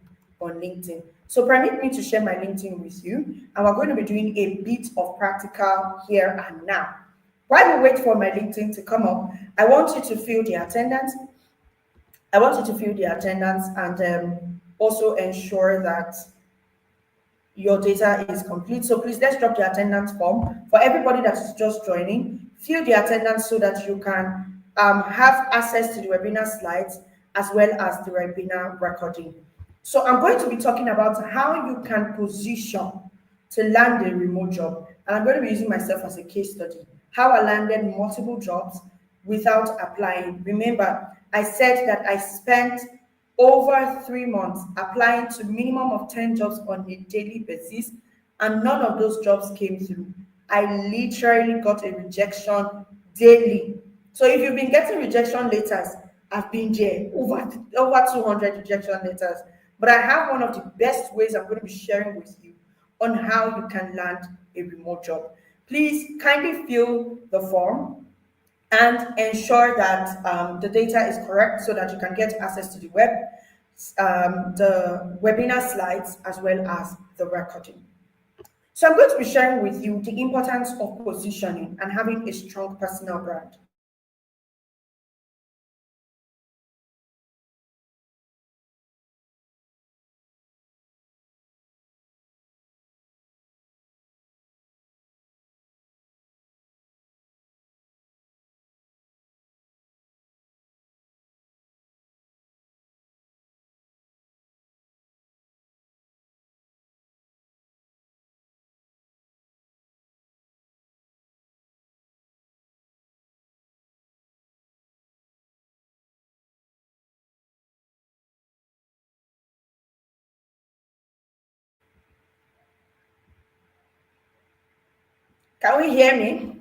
on LinkedIn. So permit me to share my LinkedIn with you, and we're going to be doing a bit of practical here and now. While we wait for my LinkedIn to come up, I want you to fill the attendance. I want you to fill the attendance and also ensure that your data is complete. So please let's drop the attendance form for everybody that is just joining. Fill the attendance so that you can have access to the webinar slides as well as the webinar recording. So I'm going to be talking about how you can position to land a remote job. And I'm going to be using myself as a case study, how I landed multiple jobs without applying. Remember, I said that I spent over 3 months applying to minimum of 10 jobs on a daily basis, and none of those jobs came through. I literally got a rejection daily. So if you've been getting rejection letters, I've been there, over 200 rejection letters. But I have one of the best ways I'm going to be sharing with you on how you can land a remote job. Please kindly fill the form and ensure that the data is correct so that you can get access to the webinar slides as well as the recording. So I'm going to be sharing with you the importance of positioning and having a strong personal brand. Can we hear me?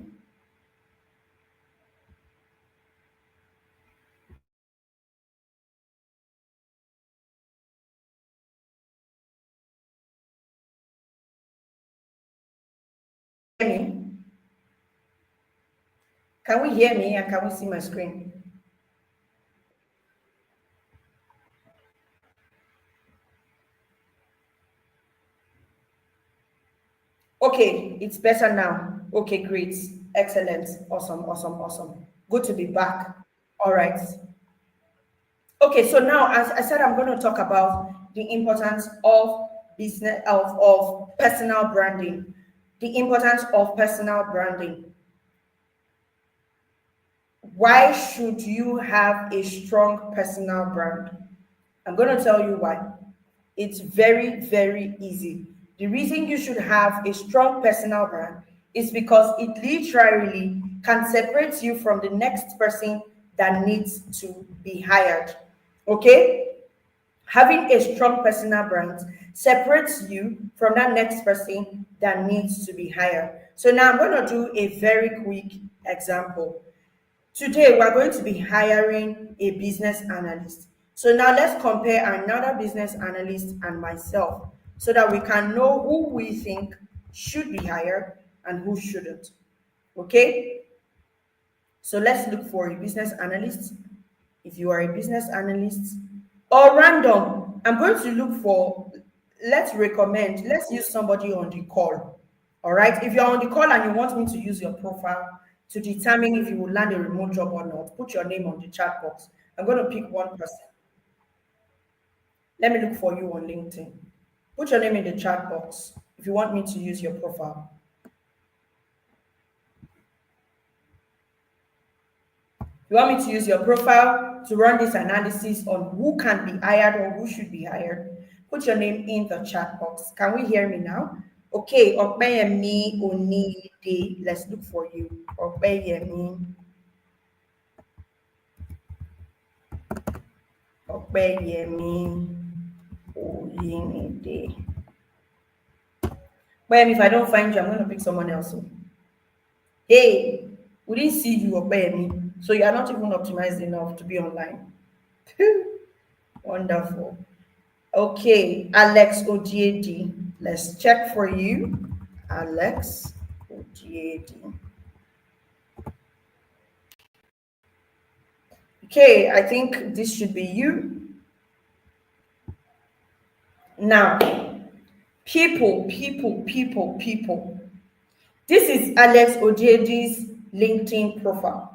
hear me? Can we hear me and can we see my screen? Okay, it's better now. Okay, great. Excellent. Awesome, awesome, awesome. Good to be back. All right. Okay, so now as I said, I'm going to talk about the importance of of personal branding. The importance of personal branding. Why should you have a strong personal brand? I'm going to tell you why. It's very, very easy. The reason you should have a strong personal brand is because it literally can separate you from the next person that needs to be hired. Okay? Having a strong personal brand separates you from that next person that needs to be hired. So now I'm going to do a very quick example. Today, we're going to be hiring a business analyst. So now let's compare another business analyst and myself so that we can know who we think should be hired and who shouldn't. Okay? So let's look for a business analyst. If you are a business analyst, or random, I'm going to look for, let's use somebody on the call. All right. If you're on the call and you want me to use your profile to determine if you will land a remote job or not, put your name on the chat box. I'm going to pick one person. Let me look for you on LinkedIn. Put your name in the chat box if you want me to use your profile. You want me to use your profile to run this analysis on who can be hired or who should be hired? Put your name in the chat box. Can we hear me now? Okay, Opeyemi Onide. Let's look for you. Opeyemi. Opeyemi Onide. But if I don't find you, I'm going to pick someone else. Hey, we didn't see you, Opeyemi. So you are not even optimized enough to be online. Wonderful. Okay, Alex Odiedi. Let's check for you. Alex Odiedi. Okay, I think this should be you. Now, people. This is Alex Odiedi's LinkedIn profile.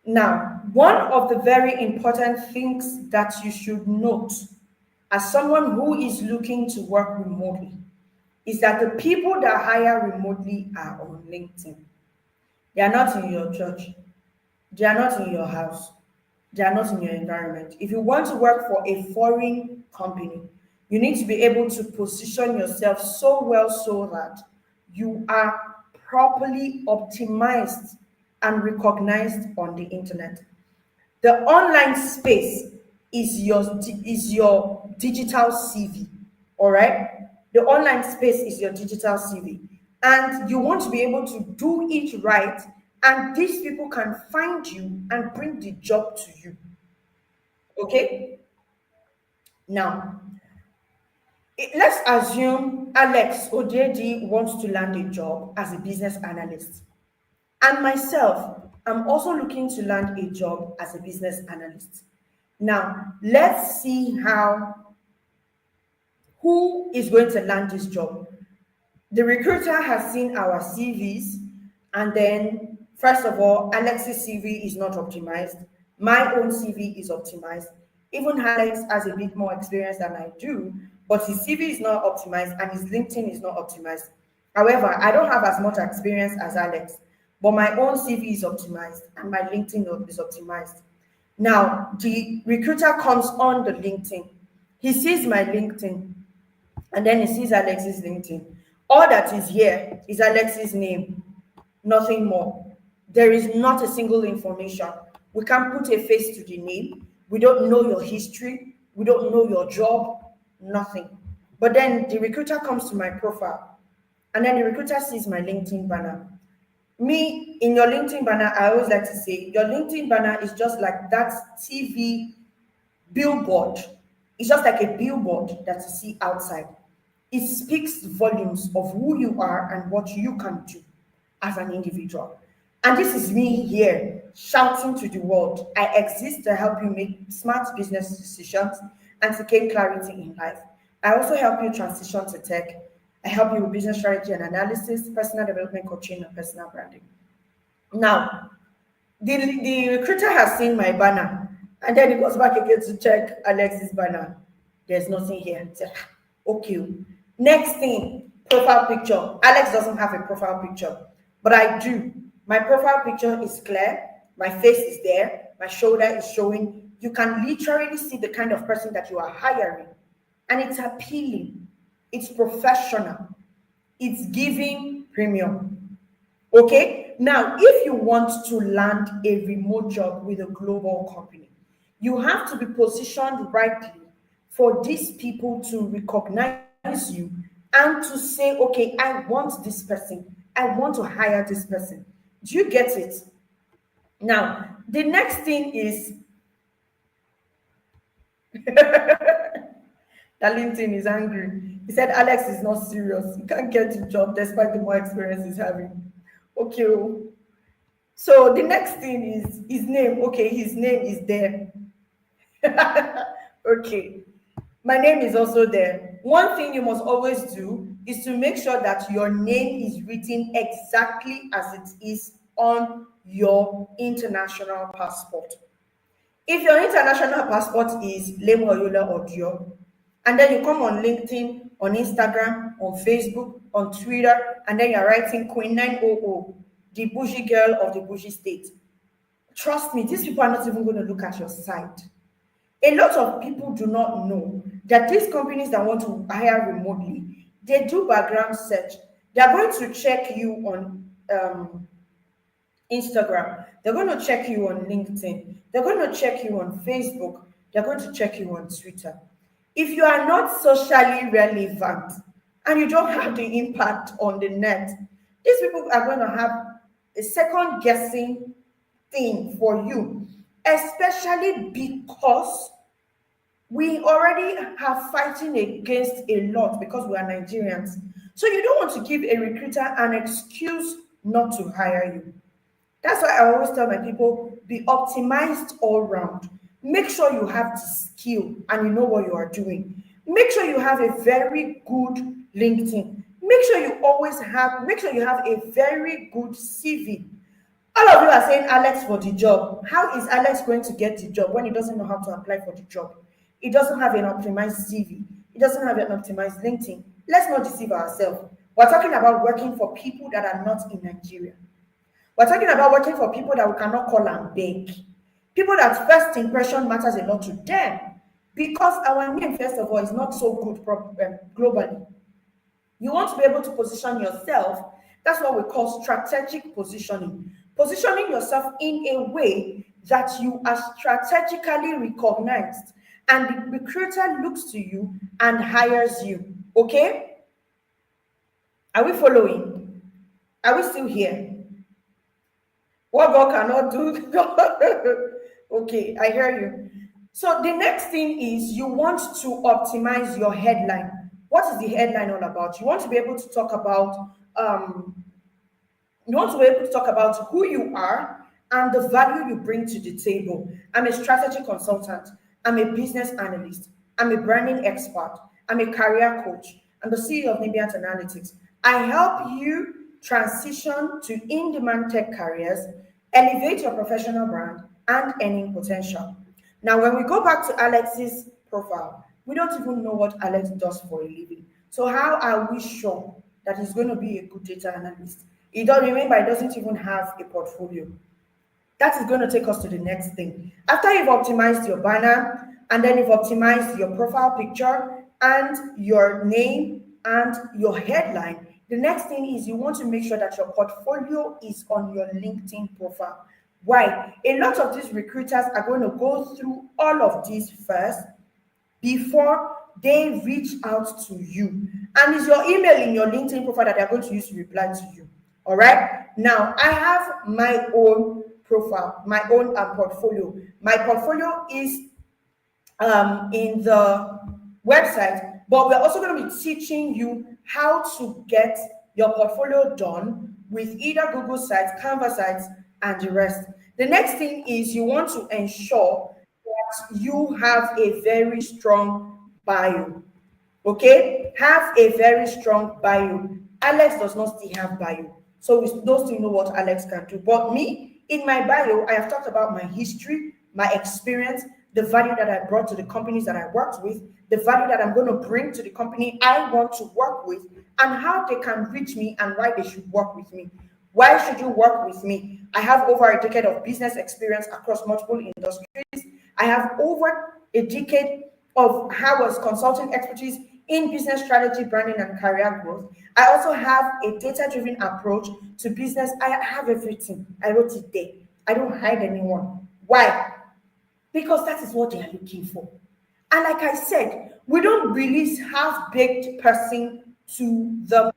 Now, one of the very important things that you should note as someone who is looking to work remotely is that the people that hire remotely are on LinkedIn. They are not in your church. They are not in your house. They are not in your environment. If you want to work for a foreign company, you need to be able to position yourself so well so that you are properly optimized and recognized on the internet. The online space is your digital CV. All right. The online space is your digital CV, and you want to be able to do it right, and these people can find you and bring the job to you. Okay. Now, let's assume Alex Odedi wants to land a job as a business analyst. And myself, I'm also looking to land a job as a business analyst. Now, let's see who is going to land this job. The recruiter has seen our CVs, and then, first of all, Alex's CV is not optimized. My own CV is optimized. Even Alex has a bit more experience than I do, but his CV is not optimized and his LinkedIn is not optimized. However, I don't have as much experience as Alex, but my own CV is optimized and my LinkedIn is optimized. Now, the recruiter comes on the LinkedIn. He sees my LinkedIn and then he sees Alex's LinkedIn. All that is here is Alex's name, nothing more. There is not a single information. We can't put a face to the name. We don't know your history. We don't know your job, nothing. But then the recruiter comes to my profile, and then the recruiter sees my LinkedIn banner. Me, in your LinkedIn banner, I always like to say, your LinkedIn banner is just like that TV billboard. It's just like a billboard that you see outside. It speaks volumes of who you are and what you can do as an individual. And this is me here shouting to the world. I exist to help you make smart business decisions and to gain clarity in life. I also help you transition to tech. I help you with business strategy and analysis, personal development coaching, and personal branding. Now, the recruiter has seen my banner and then he goes back again to check Alex's banner. There's nothing here. He said, "Ah, okay. Next thing, profile picture. Alex doesn't have a profile picture, but I do. My profile picture is clear. My face is there. My shoulder is showing. You can literally see the kind of person that you are hiring. And it's appealing. It's professional. It's giving premium. Okay, now if you want to land a remote job with a global company, you have to be positioned rightly for these people to recognize you and to say, okay, I want this person, I want to hire this person. Do you get it? Now, the next thing is that LinkedIn is angry. He said Alex is not serious. He can't get the job despite the more experience he's having. Okay. Oh. So the next thing is his name. Okay, his name is there. Okay. My name is also there. One thing you must always do is to make sure that your name is written exactly as it is on your international passport. If your international passport is Lemoyola Odio, and then you come on LinkedIn, on Instagram, on Facebook, on Twitter, and then you're writing Queen 900, the bougie girl of the bougie state. Trust me, these people are not even going to look at your site. A lot of people do not know that these companies that want to hire remotely, they do background search. They're going to check you on Instagram. They're going to check you on LinkedIn. They're going to check you on Facebook. They're going to check you on Twitter. If you are not socially relevant and you don't have the impact on the net, these people are going to have a second guessing thing for you, especially because we already have fighting against a lot because we are Nigerians. So you don't want to give a recruiter an excuse not to hire you. That's why I always tell my people, be optimized all round. Make sure you have the skill and you know what you are doing. Make sure you have a very good LinkedIn. Make sure you have a very good CV. All of you are saying Alex for the job. How is Alex going to get the job when he doesn't know how to apply for the job? He doesn't have an optimized CV. He doesn't have an optimized LinkedIn. Let's not deceive ourselves. We're talking about working for people that are not in Nigeria. We're talking about working for people that we cannot call and beg. People that first impression matters a lot to them because our name, first of all, is not so good globally. You want to be able to position yourself. That's what we call strategic positioning. Positioning yourself in a way that you are strategically recognized and the recruiter looks to you and hires you. Okay? Are we following? Are we still here? What God cannot do. Okay, I hear you. So the next thing is you want to optimize your headline. What is the headline all about? You want to be able to talk about who you are and the value you bring to the table. I'm a strategy consultant. I'm a business analyst. I'm a branding expert. I'm a career coach. I'm the CEO of Nibiat Analytics. I help you transition to in-demand tech careers, elevate your professional brand, and earning potential. Now, when we go back to Alex's profile, we don't even know what Alex does for a living. So how are we sure that he's going to be a good data analyst? He doesn't remember, he doesn't even have a portfolio. That is going to take us to the next thing. After you've optimized your banner and then you've optimized your profile picture and your name and your headline, the next thing is you want to make sure that your portfolio is on your LinkedIn profile. Why? A lot of these recruiters are going to go through all of this first before they reach out to you. And it's your email in your LinkedIn profile that they're going to use to reply to you. All right. Now, I have my own profile, my own portfolio. My portfolio is in the website, but we're also going to be teaching you how to get your portfolio done with either Google sites, Canva sites, and the rest. The next thing is you want to ensure that you have a very strong bio. Okay, have a very strong bio. Alex does not still have bio, so we don't still know what Alex can do. But me, in my bio, I have talked about my history, my experience, the value that I brought to the companies that I worked with, the value that I'm going to bring to the company I want to work with, and how they can reach me and why they should work with me. Why should you work with me? I have over a decade of business experience across multiple industries. I have over a decade of Howard's consulting expertise in business strategy, branding, and career growth. I also have a data-driven approach to business. I have everything. I wrote it there. I don't hide anyone. Why? Because that is what they are looking for. And like I said, we don't release half-baked person to the.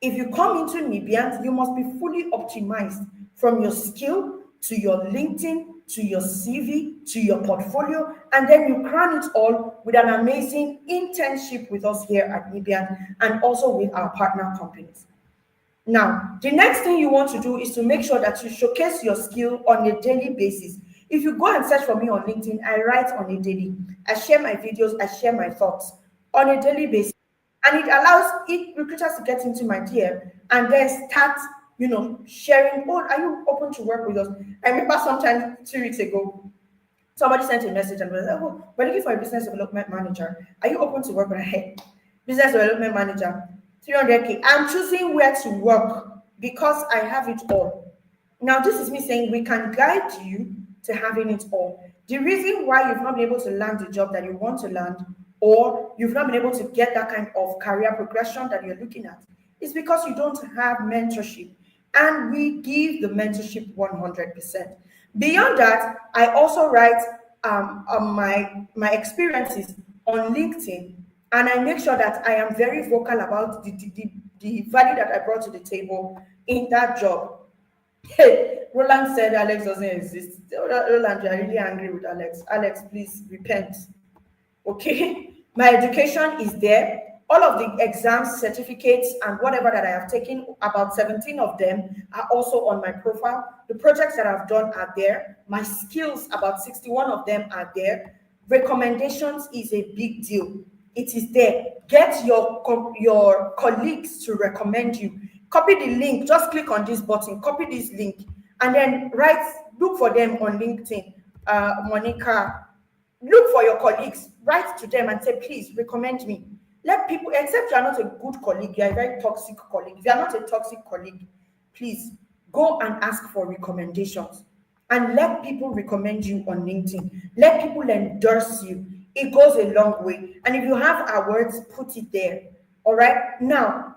If you come into Nibians, you must be fully optimized from your skill to your LinkedIn, to your CV, to your portfolio, and then you crown it all with an amazing internship with us here at Nibian and also with our partner companies. Now, the next thing you want to do is to make sure that you showcase your skill on a daily basis. If you go and search for me on LinkedIn, I write on a daily. I share my videos, I share my thoughts on a daily basis. And it allows recruiters to get into my DM and then start, sharing. Oh, are you open to work with us? I remember sometime 2 weeks ago, somebody sent a message and was like, oh, we're looking for a business development manager. Are you open to work with a head? Business development manager, 300K. I'm choosing where to work because I have it all. Now, this is me saying we can guide you to having it all. The reason why you've not been able to land the job that you want to land, or you've not been able to get that kind of career progression that you're looking at, is because you don't have mentorship. And we give the mentorship 100%. Beyond that, I also write my experiences on LinkedIn, and I make sure that I am very vocal about the value that I brought to the table in that job. Hey, Roland said Alex doesn't exist. Roland, you're really angry with Alex. Alex, please repent. Okay, my education is there. All of the exams, certificates, and whatever that I have taken, about 17 of them are also on my profile. The projects that I've done are there. My skills, about 61 of them are there. Recommendations is a big deal. It is there. Get your colleagues to recommend you. Copy the link. Just click on this button. Copy this link, and then look for them on LinkedIn. Monica, look for your colleagues. Write to them and say, please recommend me. Let people, except you are not a good colleague, you are a very toxic colleague. If you are not a toxic colleague, please go and ask for recommendations and let people recommend you on LinkedIn. Let people endorse you. It goes a long way. And if you have awards, put it there. All right. Now,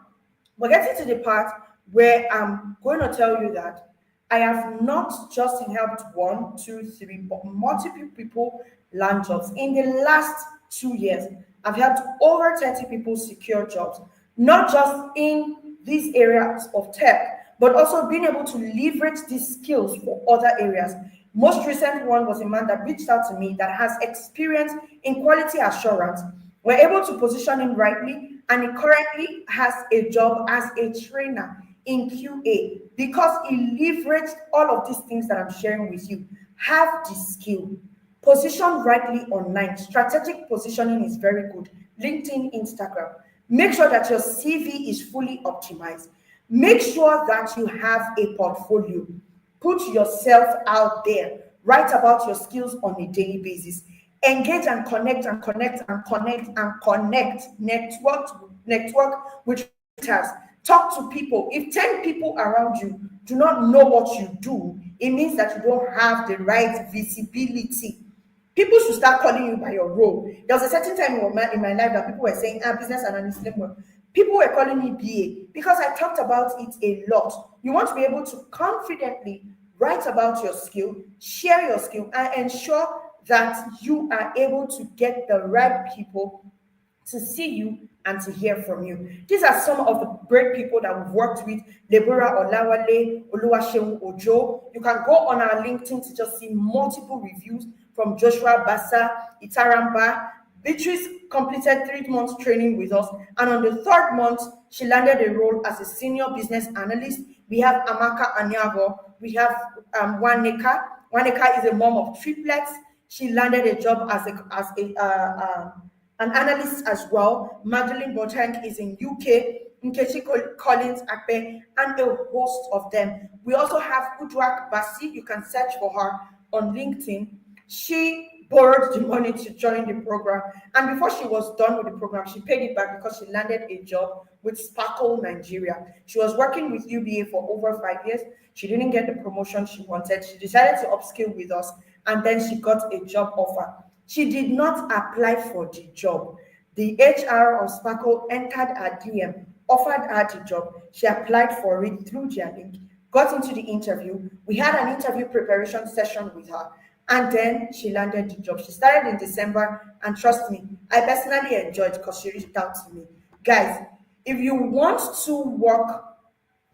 we're getting to the part where I'm going to tell you that I have not just helped 1, 2, 3, but multiple people land jobs. In the last 2 years, I've helped over 30 people secure jobs, not just in these areas of tech, but also being able to leverage these skills for other areas. Most recent one was a man that reached out to me that has experience in quality assurance. We're able to position him rightly, and he currently has a job as a trainer in QA because he leveraged all of these things that I'm sharing with you. Have the skill. Position rightly online. Strategic positioning is very good. LinkedIn, Instagram. Make sure that your CV is fully optimized. Make sure that you have a portfolio. Put yourself out there. Write about your skills on a daily basis. Engage and connect and connect and connect and connect. Network with recruiters. Talk to people. If 10 people around you do not know what you do, it means that you don't have the right visibility. People should start calling you by your role. There was a certain time in my life that people were saying, business analyst. People were calling me BA because I talked about it a lot. You want to be able to confidently write about your skill, share your skill, and ensure that you are able to get the right people to see you and to hear from you. These are some of the great people that we've worked with. Deborah Olawale, Oluwaseun Ojo. You can go on our LinkedIn to just see multiple reviews from Joshua Bassa, Itaramba, Beatrice completed 3 months training with us, and on the third month, she landed a role as a senior business analyst. We have Amaka Anyavo, we have Waneka. Waneka is a mom of triplets. She landed a job as an analyst as well. Magdalene Botank is in UK. Nkechi Collins Akpe, and a host of them. We also have Udwak Basi. You can search for her on LinkedIn. She borrowed the money to join the program, and before she was done with the program, she paid it back because she landed a job with Sparkle Nigeria. She was working with UBA for over 5 years. She didn't get the promotion she wanted. She decided to upskill with us, and then she got a job offer. She did not apply for the job. The HR of Sparkle entered her DM, offered her the job. She applied for it through their link, got into the interview. We had an interview preparation session with her, and then she landed the job. She started in December, and trust me, I personally enjoyed because she reached out to me. Guys, if you want to work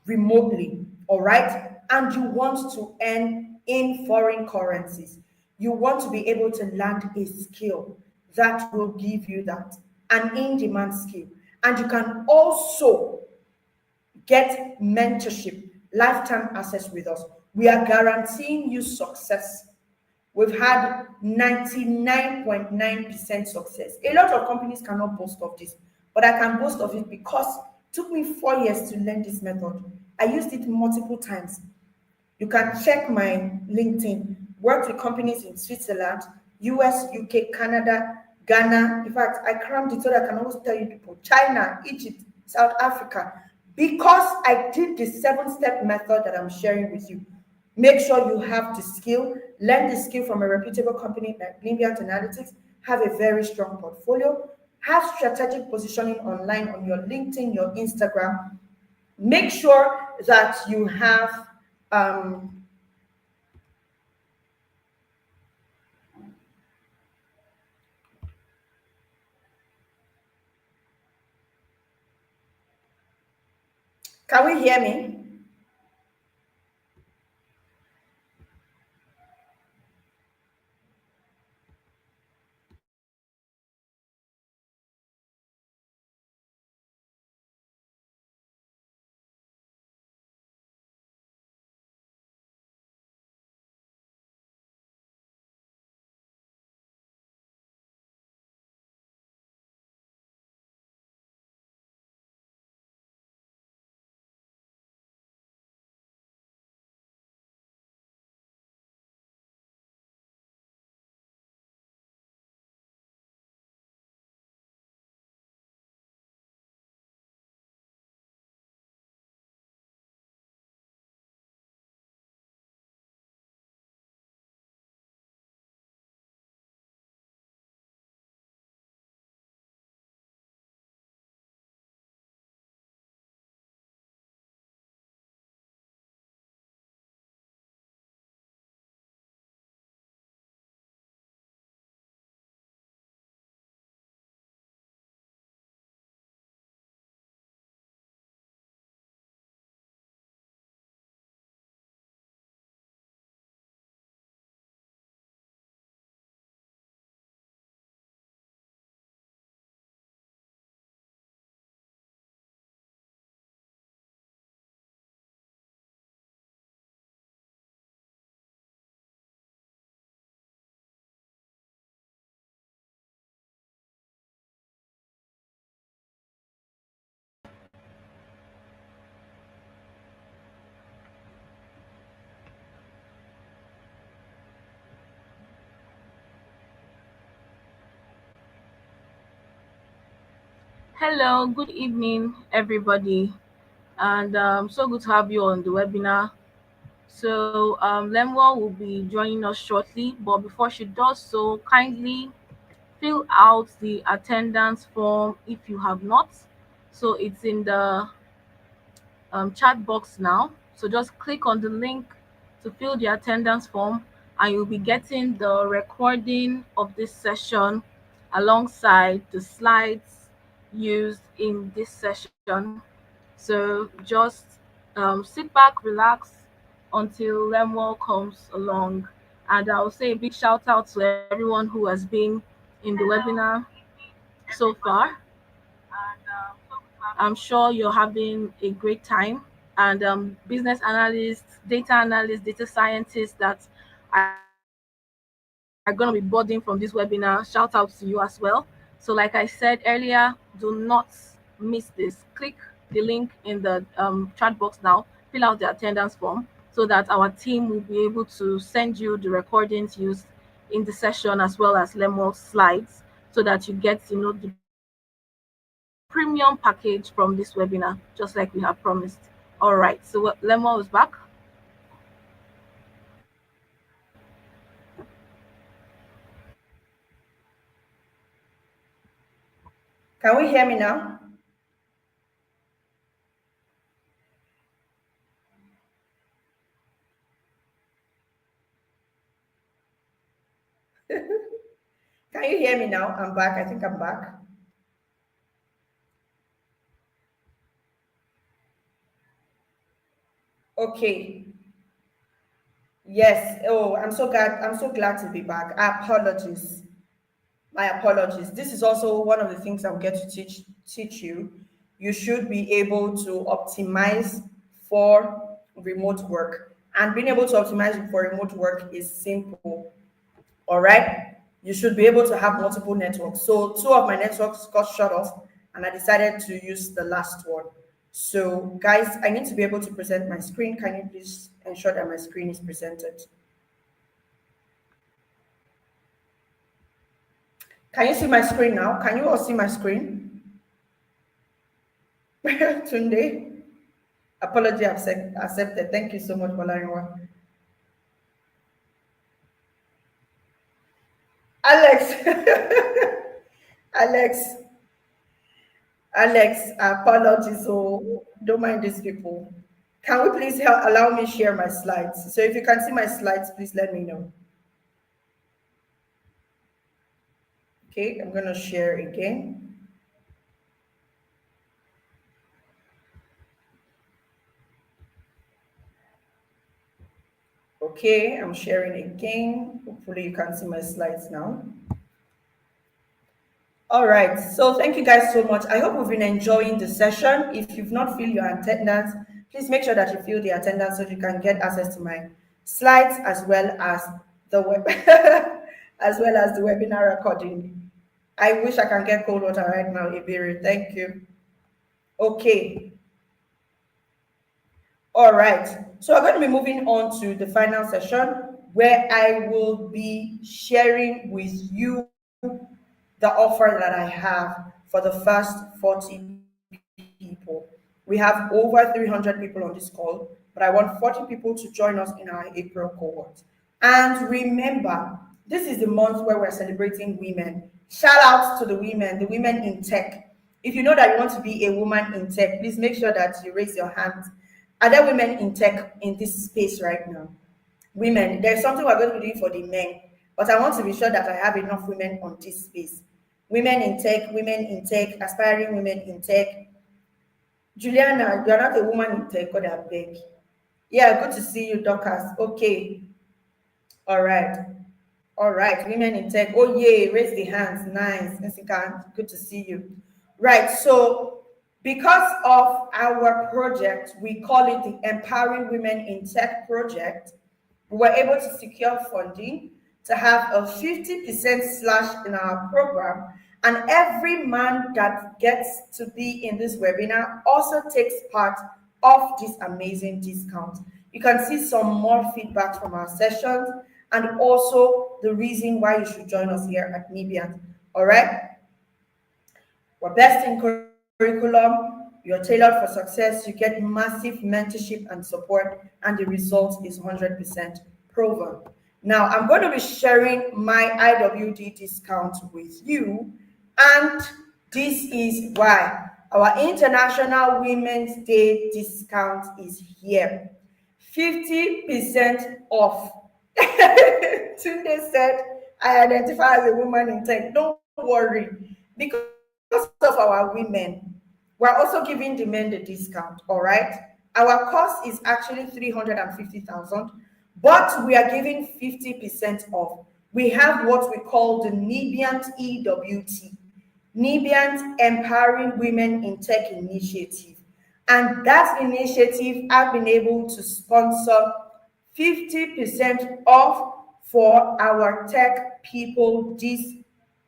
remotely, all right, and you want to earn in foreign currencies, you want to be able to land a skill that will give you that, an in demand skill. And you can also get mentorship, lifetime access with us. We are guaranteeing you success. We've had 99.9% success. A lot of companies cannot boast of this, but I can boast of it because it took me 4 years to learn this method. I used it multiple times. You can check my LinkedIn. Worked with companies in Switzerland, US, UK, Canada, Ghana. In fact, I crammed it so that I can always tell you people China, Egypt, South Africa. Because I did the 7 step method that I'm sharing with you. Make sure you have the skill, learn the skill from a reputable company like Blimbiant Analytics, have a very strong portfolio, have strategic positioning online on your LinkedIn, your Instagram. Make sure that you have um, can we hear me? Hello, good evening, everybody, and so good to have you on the webinar. So, Lemuel will be joining us shortly, but before she does so, kindly fill out the attendance form if you have not. So, it's in the chat box now. So, just click on the link to fill the attendance form, and you'll be getting the recording of this session alongside the slides used in this session. So just sit back, relax until Lemuel comes along. And I'll say a big shout out to everyone who has been in the webinar so far. I'm sure you're having a great time. And business analysts, data analysts, data scientists that are going to be boarding from this webinar, shout out to you as well. So, like I said earlier, do not miss this. Click the link in the chat box now, fill out the attendance form so that our team will be able to send you the recordings used in the session as well as Lemo's slides so that you get the premium package from this webinar, just like we have promised. All right, so Lemo is back. Can we hear me now? Can you hear me now? I'm back. I think I'm back. Okay. Yes. Oh, I'm so glad. I'm so glad to be back. Apologies. My apologies. This is also one of the things I'll get to teach you. You should be able to optimize for remote work. And being able to optimize for remote work is simple. All right. You should be able to have multiple networks. So two of my networks got shut off, and I decided to use the last one. So, guys, I need to be able to present my screen. Can you please ensure that my screen is presented? Can you see my screen now? Can you all see my screen? Tunde, apology accepted. Thank you so much, Bolariwa. Alex, Alex, Alex, apologies. Oh, don't mind these people. Can we please allow me share my slides? So if you can see my slides, please let me know. Okay, I'm gonna share again. Okay, I'm sharing again. Hopefully you can see my slides now. All right, so thank you guys so much. I hope we've been enjoying the session. If you've not filled your attendance, please make sure that you fill the attendance so you can get access to my slides as well as the web as well as the webinar recording. I wish I can get cold water right now, Iberi. Thank you. Okay. All right. So I'm going to be moving on to the final session where I will be sharing with you the offer that I have for the first 40 people. We have over 300 people on this call, but I want 40 people to join us in our April cohort. And remember, this is the month where we're celebrating women. Shout out to the women in tech. If you know that you want to be a woman in tech, please make sure that you raise your hand. Are there women in tech in this space right now? Women, there's something we're going to be doing for the men, but I want to be sure that I have enough women on this space. Women in tech, aspiring women in tech. Juliana, you're not a woman in tech, God I beg. Yeah, good to see you, Dorcas. Okay, all right. All right, women in tech. Oh, yay, raise the hands. Nice. Jessica, good to see you. Right, so because of our project, we call it the Empowering Women in Tech project, we were able to secure funding to have a 50% slash in our program. And every man that gets to be in this webinar also takes part of this amazing discount. You can see some more feedback from our sessions and also the reason why you should join us here at Nibian. All right. We're best in curriculum, you're tailored for success, you get massive mentorship and support, and the result is 100% proven. Now, I'm going to be sharing my IWD discount with you, and this is why our International Women's Day discount is here. 50% off. Tunde said, I identify as a woman in tech. Don't worry. Because of our women, we're also giving the men the discount, all right? Our cost is actually 350,000, but we are giving 50% off. We have what we call the Nibian EWT. Nibian's Empowering Women in Tech initiative. And that initiative I've been able to sponsor 50% off for our tech people this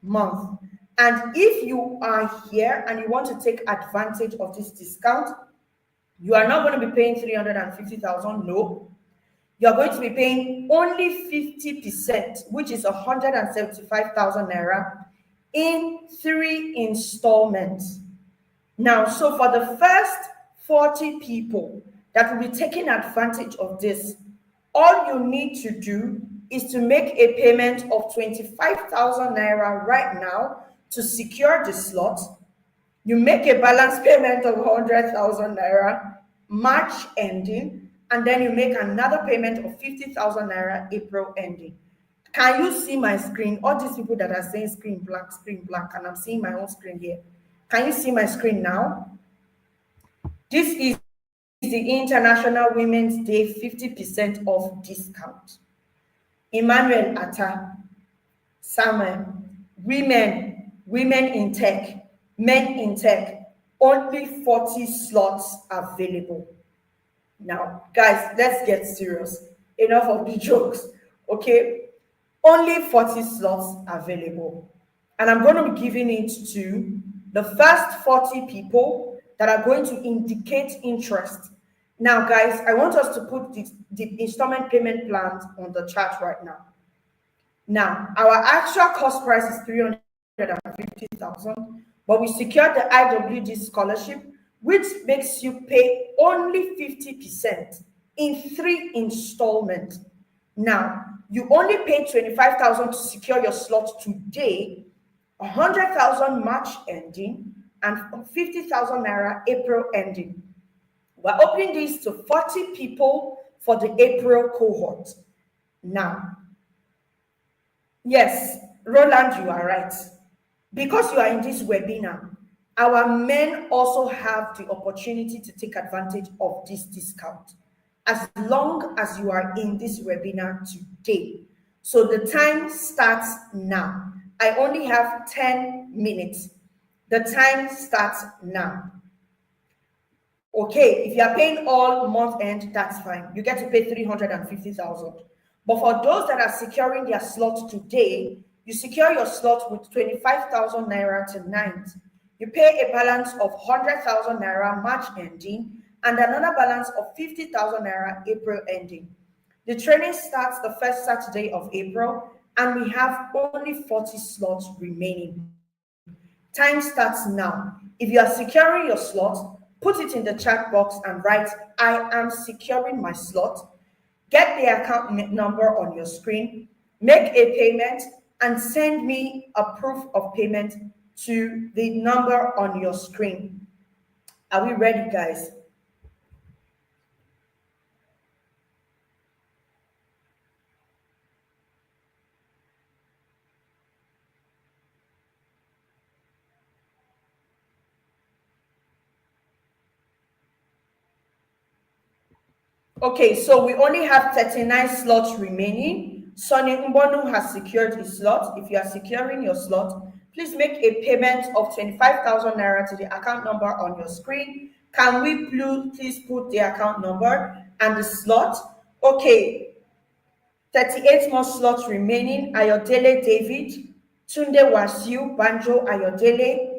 month. And if you are here and you want to take advantage of this discount, you are not going to be paying 350,000. No, you're going to be paying only 50%, which is 175,000 naira in 3 installments. Now, so for the first 40 people that will be taking advantage of this, all you need to do is to make a payment of 25,000 naira right now to secure the slot. You make a balance payment of 100,000 naira March ending, and then you make another payment of 50,000 naira April ending. Can you see my screen? All these people that are saying screen blank, and I'm seeing my own screen here. Can you see my screen now? This is the International Women's Day 50% off discount. Emmanuel Atta, Samuel, women in tech, men in tech, only 40 slots available. Now, guys, let's get serious. Enough of the jokes, okay? Only 40 slots available. And I'm going to be giving it to the first 40 people that are going to indicate interest. Now, guys, I want us to put the installment payment plans on the chart right now. Now, our actual cost price is 350,000, but we secured the IWD scholarship, which makes you pay only 50% in 3 installments. Now, you only pay 25,000 to secure your slot today, 100,000 March ending, and 50,000 naira April ending. We're opening this to 40 people for the April cohort. Now, yes, Roland, you are right. Because you are in this webinar, our men also have the opportunity to take advantage of this discount as long as you are in this webinar today. So the time starts now. I only have 10 minutes. The time starts now. Okay, if you are paying all month end, that's fine. You get to pay 350,000. But for those that are securing their slot today, you secure your slot with 25,000 naira tonight. You pay a balance of 100,000 naira March ending and another balance of 50,000 naira April ending. The training starts the first Saturday of April, and we have only 40 slots remaining. Time starts now. If you are securing your slot, put it in the chat box and write, I am securing my slot. Get the account number on your screen, make a payment, and send me a proof of payment to the number on your screen. Are we ready, guys? Okay, so we only have 39 slots remaining. Sonny Mbonu has secured his slot. If you are securing your slot, please make a payment of 25,000 naira to the account number on your screen. Can we please put the account number and the slot? Okay, 38 more slots remaining. Ayodele David, Tunde Wasiu, Banjo Ayodele.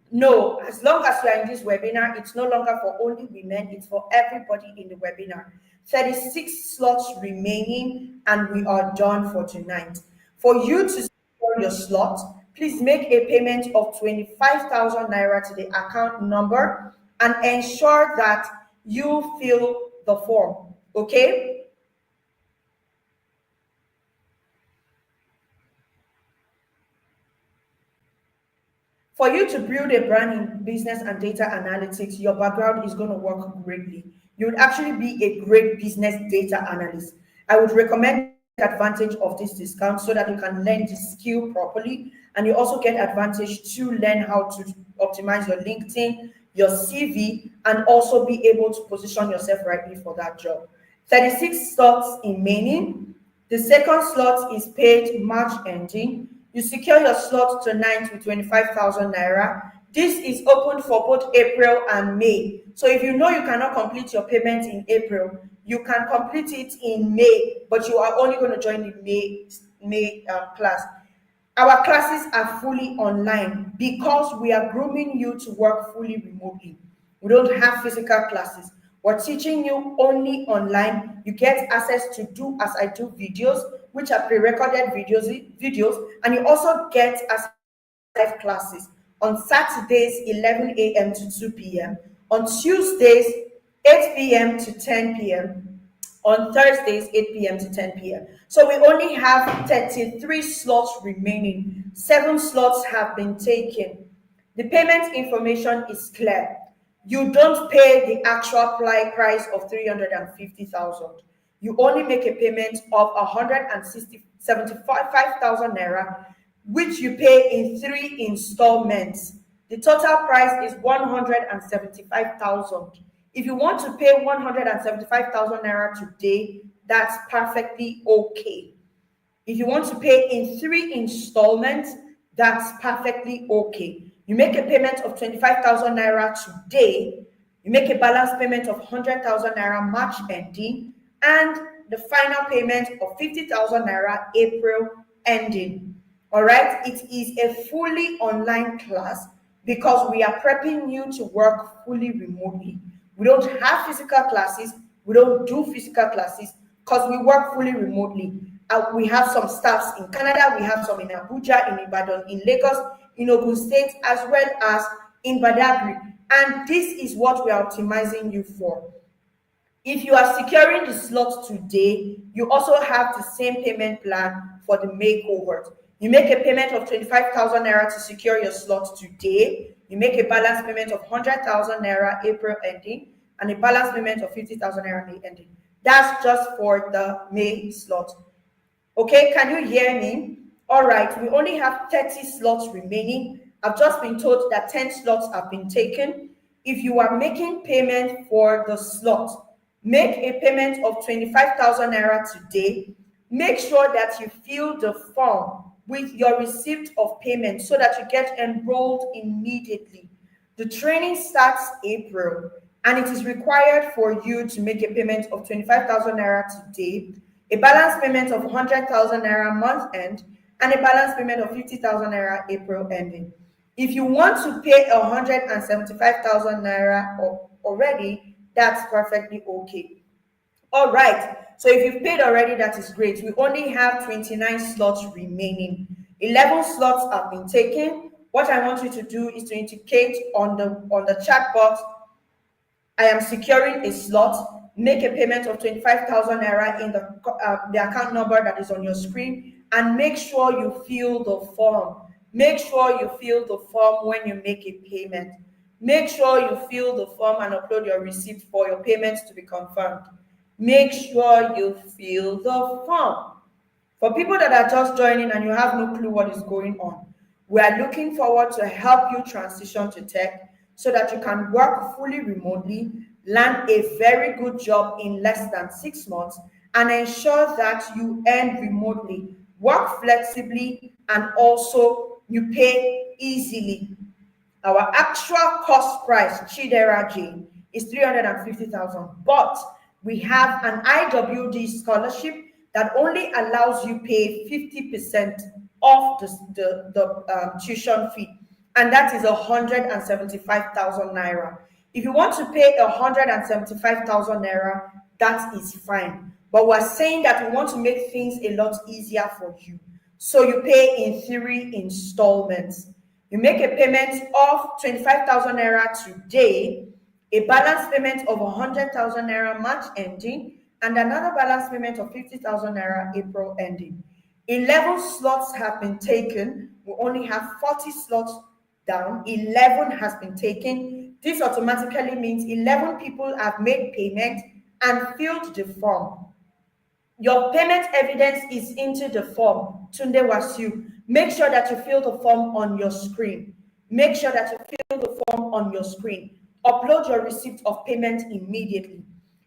No, as long as you are in this webinar, it's no longer for only women, it's for everybody in the webinar. 36 slots remaining, and we are done for tonight. For you to secure your slot, please make a payment of 25,000 naira to the account number and ensure that you fill the form. Okay? For you to build a brand in business and data analytics, your background is going to work greatly. You would actually be a great business data analyst. I would recommend advantage of this discount so that you can learn the skill properly, and you also get advantage to learn how to optimize your LinkedIn, your CV, and also be able to position yourself rightly for that job. 36 slots remaining. The second slot is paid March ending. You secure your slot tonight with 25,000 naira. This is open for both April and May. So if you know you cannot complete your payment in April, you can complete it in May, but you are only going to join the May class. Our classes are fully online because we are grooming you to work fully remotely. We don't have physical classes. We're teaching you only online. You get access to do as I do videos, which are pre-recorded videos, and you also get access to live classes on Saturdays 11 a.m. to 2 p.m., on Tuesdays 8 p.m. to 10 p.m., on Thursdays 8 p.m. to 10 p.m. So we only have 33 slots remaining. 7 slots have been taken. The payment information is clear. You don't pay the actual price of 350,000. You only make a payment of 175,000 naira, which you pay in 3 installments. The total price is 175,000. If you want to pay 175,000 naira today, that's perfectly okay. If you want to pay in 3 installments, that's perfectly okay. You make a payment of 25,000 naira today, you make a balance payment of 100,000 naira March ending, and the final payment of 50,000 naira April ending. All right, it is a fully online class because we are prepping you to work fully remotely. We don't have physical classes, we don't do physical classes because we work fully remotely. We have some staffs in Canada, we have some in Abuja, in Ibadan, in Lagos, in Ogun State, as well as in Badagry. And this is what we are optimizing you for. If you are securing the slot today, you also have the same payment plan for the May cohort. You make a payment of 25,000 naira to secure your slot today. You make a balance payment of 100,000 naira April ending and a balance payment of 50,000 naira May ending. That's just for the May slot. Okay, can you hear me? All right, we only have 30 slots remaining. I've just been told that 10 slots have been taken. If you are making payment for the slot, make a payment of 25,000 naira today. Make sure that you fill the form with your receipt of payment so that you get enrolled immediately. The training starts April, and it is required for you to make a payment of 25,000 naira today, a balance payment of 100,000 naira month end, and a balance payment of 50,000 naira April ending. If you want to pay 175,000 naira already, that's perfectly okay. All right. So if you've paid already, that is great. We only have 29 slots remaining. 11 slots have been taken. What I want you to do is to indicate on the chat box, I am securing a slot. Make a payment of 25,000 naira in the account number that is on your screen, and make sure you fill the form. Make sure you fill the form when you make a payment. Make sure you fill the form and upload your receipt for your payments to be confirmed. Make sure you fill the form. For people that are just joining and you have no clue what is going on, we are looking forward to help you transition to tech so that you can work fully remotely, land a very good job in less than 6 months, and ensure that you earn remotely, work flexibly, and also you pay easily. Our actual cost price, Chidera Jane, is 350,000, but we have an IWD scholarship that only allows you pay 50% of the tuition fee, and that is 175,000 naira. If you want to pay 175,000 naira, that is fine. But we're saying that we want to make things a lot easier for you. So you pay in 3 installments. You make a payment of 25,000 naira today, a balance payment of 100,000 naira March ending, and another balance payment of 50,000 naira April ending. 11 slots have been taken. We only have 40 slots down. 11 has been taken. This automatically means 11 people have made payment and filled the form. Your payment evidence is into the form. Tunde Wasiu. Make sure that you fill the form on your screen. Make sure that you fill the form on your screen. Upload your receipt of payment immediately.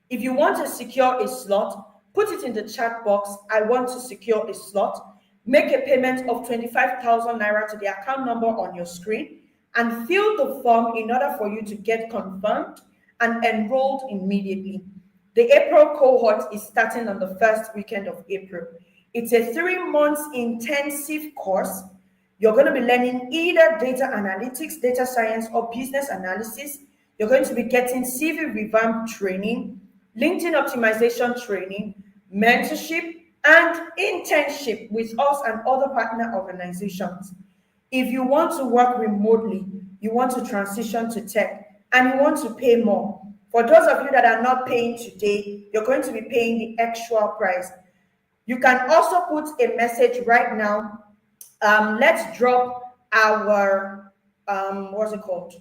If you want to secure a slot, put it in the chat box. I want to secure a slot. make a payment of 25,000 naira to the account number on your screen, and fill the form in order for you to get confirmed and enrolled immediately. The April cohort is starting on the first weekend of April. It's a 3 months intensive course. You're going to be learning either data analytics, data science, or business analysis. You're going to be getting CV revamp training, LinkedIn optimization training, mentorship, and internship with us and other partner organizations. If you want to work remotely, you want to transition to tech, and you want to pay more. For those of you that are not paying today, you're going to be paying the extra price. You can also put a message right now. Let's drop our what's it called?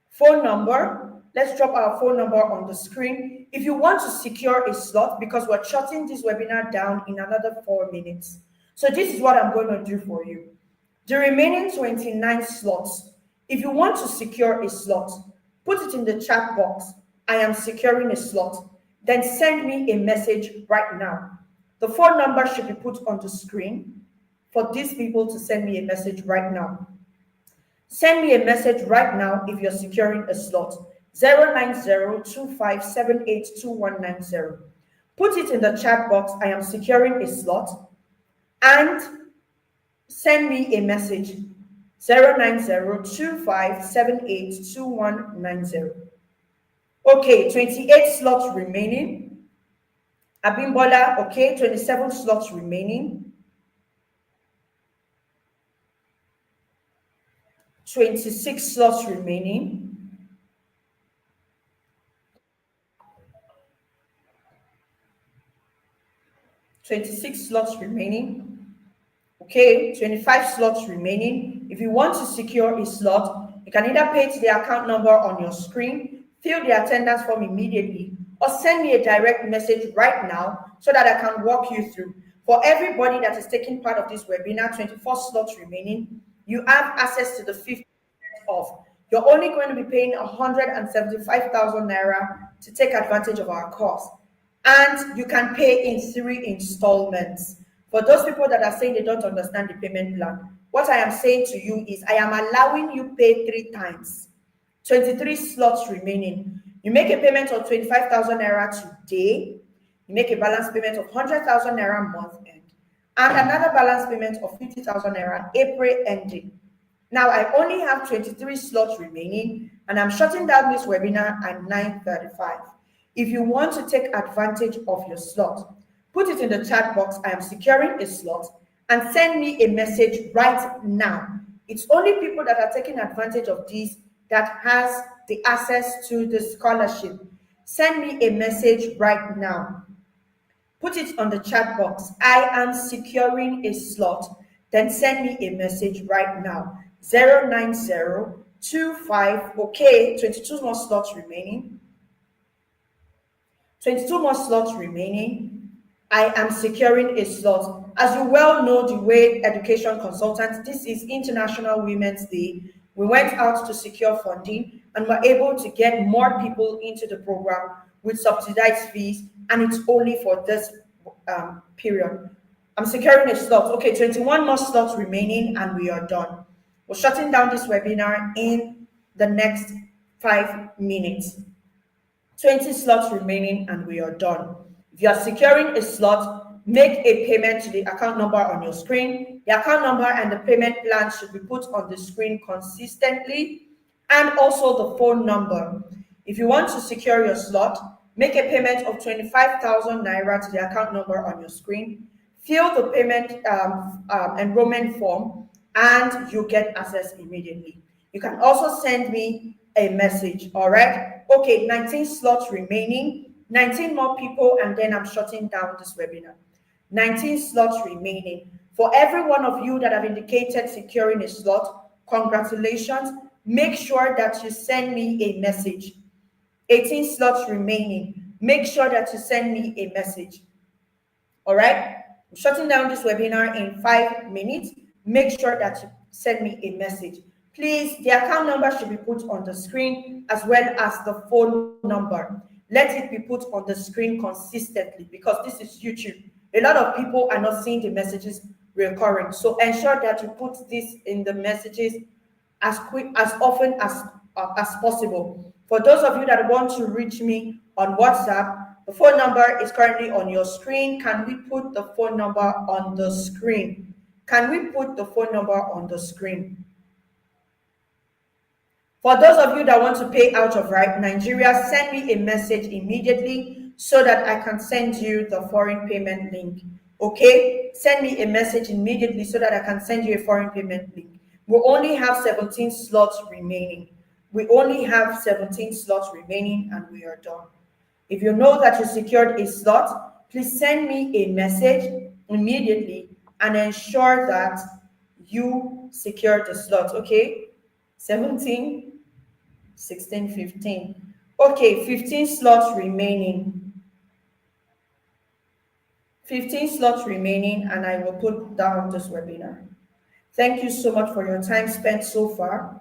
Phone number. Let's drop our phone number on the screen. If you want to secure a slot, because we're shutting this webinar down in another 4 minutes. So this is what I'm going to do for you. The remaining 29 slots, if you want to secure a slot, put it in the chat box. I am securing a slot. Then send me a message right now. The phone number should be put on the screen for these people to send me a message right now. Send me a message right now if you're securing a slot. 09025782190. Put it in the chat box. I am securing a slot. And send me a message. 09025782190. Okay, 28 slots remaining. Abimbola, okay, 27 slots remaining. 26 slots remaining. 26 slots remaining. Okay, 25 slots remaining. If you want to secure a slot, you can either pay to the account number on your screen, fill the attendance form immediately, or send me a direct message right now so that I can walk you through. For everybody that is taking part of this webinar, 24 slots remaining, you have access to the 50% off. You're only going to be paying 175,000 naira to take advantage of our course. And you can pay in 3 installments. For those people that are saying they don't understand the payment plan, what I am saying to you is I am allowing you pay 3 times. 23 slots remaining. You make a payment of 25,000 naira today. You make a balance payment of 100,000 naira month end, and another balance payment of 50,000 naira April ending. Now I only have 23 slots remaining, and I'm shutting down this webinar at 9:35. If you want to take advantage of your slot, put it in the chat box. I am securing a slot, and send me a message right now. It's only people that are taking advantage of this that has the access to the scholarship. Send me a message right now. Put it on the chat box. I am securing a slot. Then send me a message right now. 09025. Okay, 22 more slots remaining. 22 more slots remaining. I am securing a slot. As you well know, the way education consultants, this is International Women's Day. We went out to secure funding and were able to get more people into the program with subsidized fees, and it's only for this period. I'm securing a slot. Okay, 21 more slots remaining, and we are done. We're shutting down this webinar in the next 5 minutes. 20 slots remaining, and we are done. If you are securing a slot, make a payment to the account number on your screen. The account number and the payment plan should be put on the screen consistently, and also the phone number. If you want to secure your slot, make a payment of 25,000 naira to the account number on your screen. Fill the payment enrollment form, and you get access immediately. You can also send me a message. All right. Okay, 19 slots remaining. 19 more people, and then I'm shutting down this webinar. 19 slots remaining. For every one of you that have indicated securing a slot, congratulations. Make sure that you send me a message. 18 slots remaining. Make sure that you send me a message. All right. I'm shutting down this webinar in 5 minutes. Make sure that you send me a message. Please, the account number should be put on the screen as well as the phone number. Let it be put on the screen consistently, because this is YouTube. A lot of people are not seeing the messages recurring. So ensure that you put this in the messages as often as possible. For those of you that want to reach me on WhatsApp, the phone number is currently on your screen. Can we put the phone number on the screen? Can we put the phone number on the screen? For those of you that want to pay out of Nigeria, send me a message immediately so that I can send you the foreign payment link. Okay? Send me a message immediately so that I can send you a foreign payment link. We only have 17 slots remaining. We only have 17 slots remaining and we are done. If you know that you secured a slot, please send me a message immediately and ensure that you secure the slot. Okay? 17, 16, 15. Okay, 15 slots remaining. 15 slots remaining, and I will put down this webinar. Thank you so much for your time spent so far.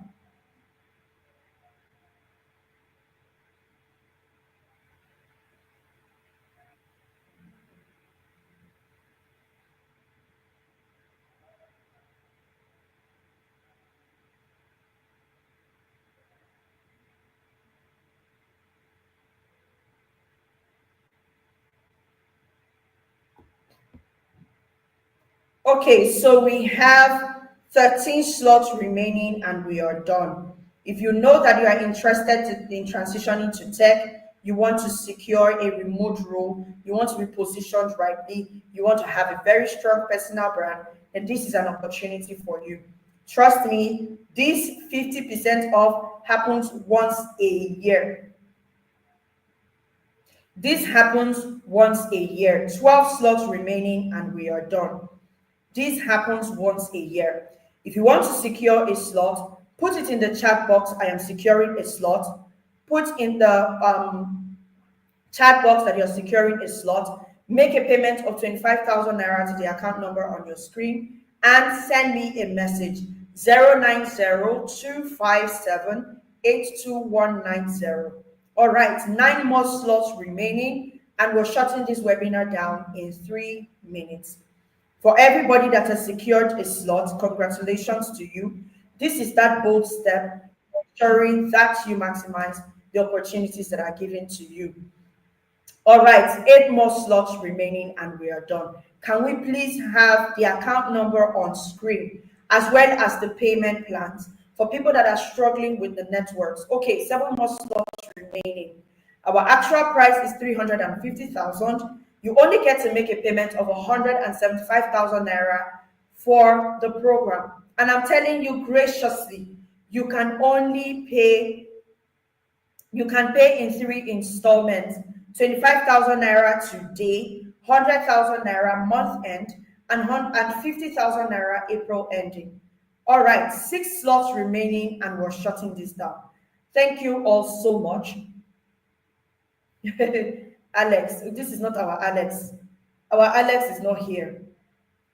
Okay, so we have 13 slots remaining and we are done. If you know that you are interested in transitioning to tech, you want to secure a remote role, you want to be positioned rightly, you want to have a very strong personal brand, then this is an opportunity for you. Trust me, this 50% off happens once a year. This happens once a year. 12 slots remaining and we are done. This happens once a year. If you want to secure a slot, put it in the chat box. I am securing a slot. Put in the chat box that you're securing a slot. Make a payment of 25,000 naira to the account number on your screen and send me a message 090-257-82190. All right, 9 more slots remaining, and we're shutting this webinar down in 3 minutes. For everybody that has secured a slot, congratulations to you. This is that bold step, ensuring that you maximize the opportunities that are given to you. All right, 8 more slots remaining and we are done. Can we please have the account number on screen as well as the payment plans for people that are struggling with the networks? Okay, 7 more slots remaining. Our actual price is 350,000. You only get to make a payment of 175,000 naira for the program. And I'm telling you graciously, you can pay in 3 installments, 25,000 naira today, 100,000 naira month end, and 50,000 naira April ending. All right, 6 slots remaining and we're shutting this down. Thank you all so much. Alex, this is not our Alex. Our Alex is not here.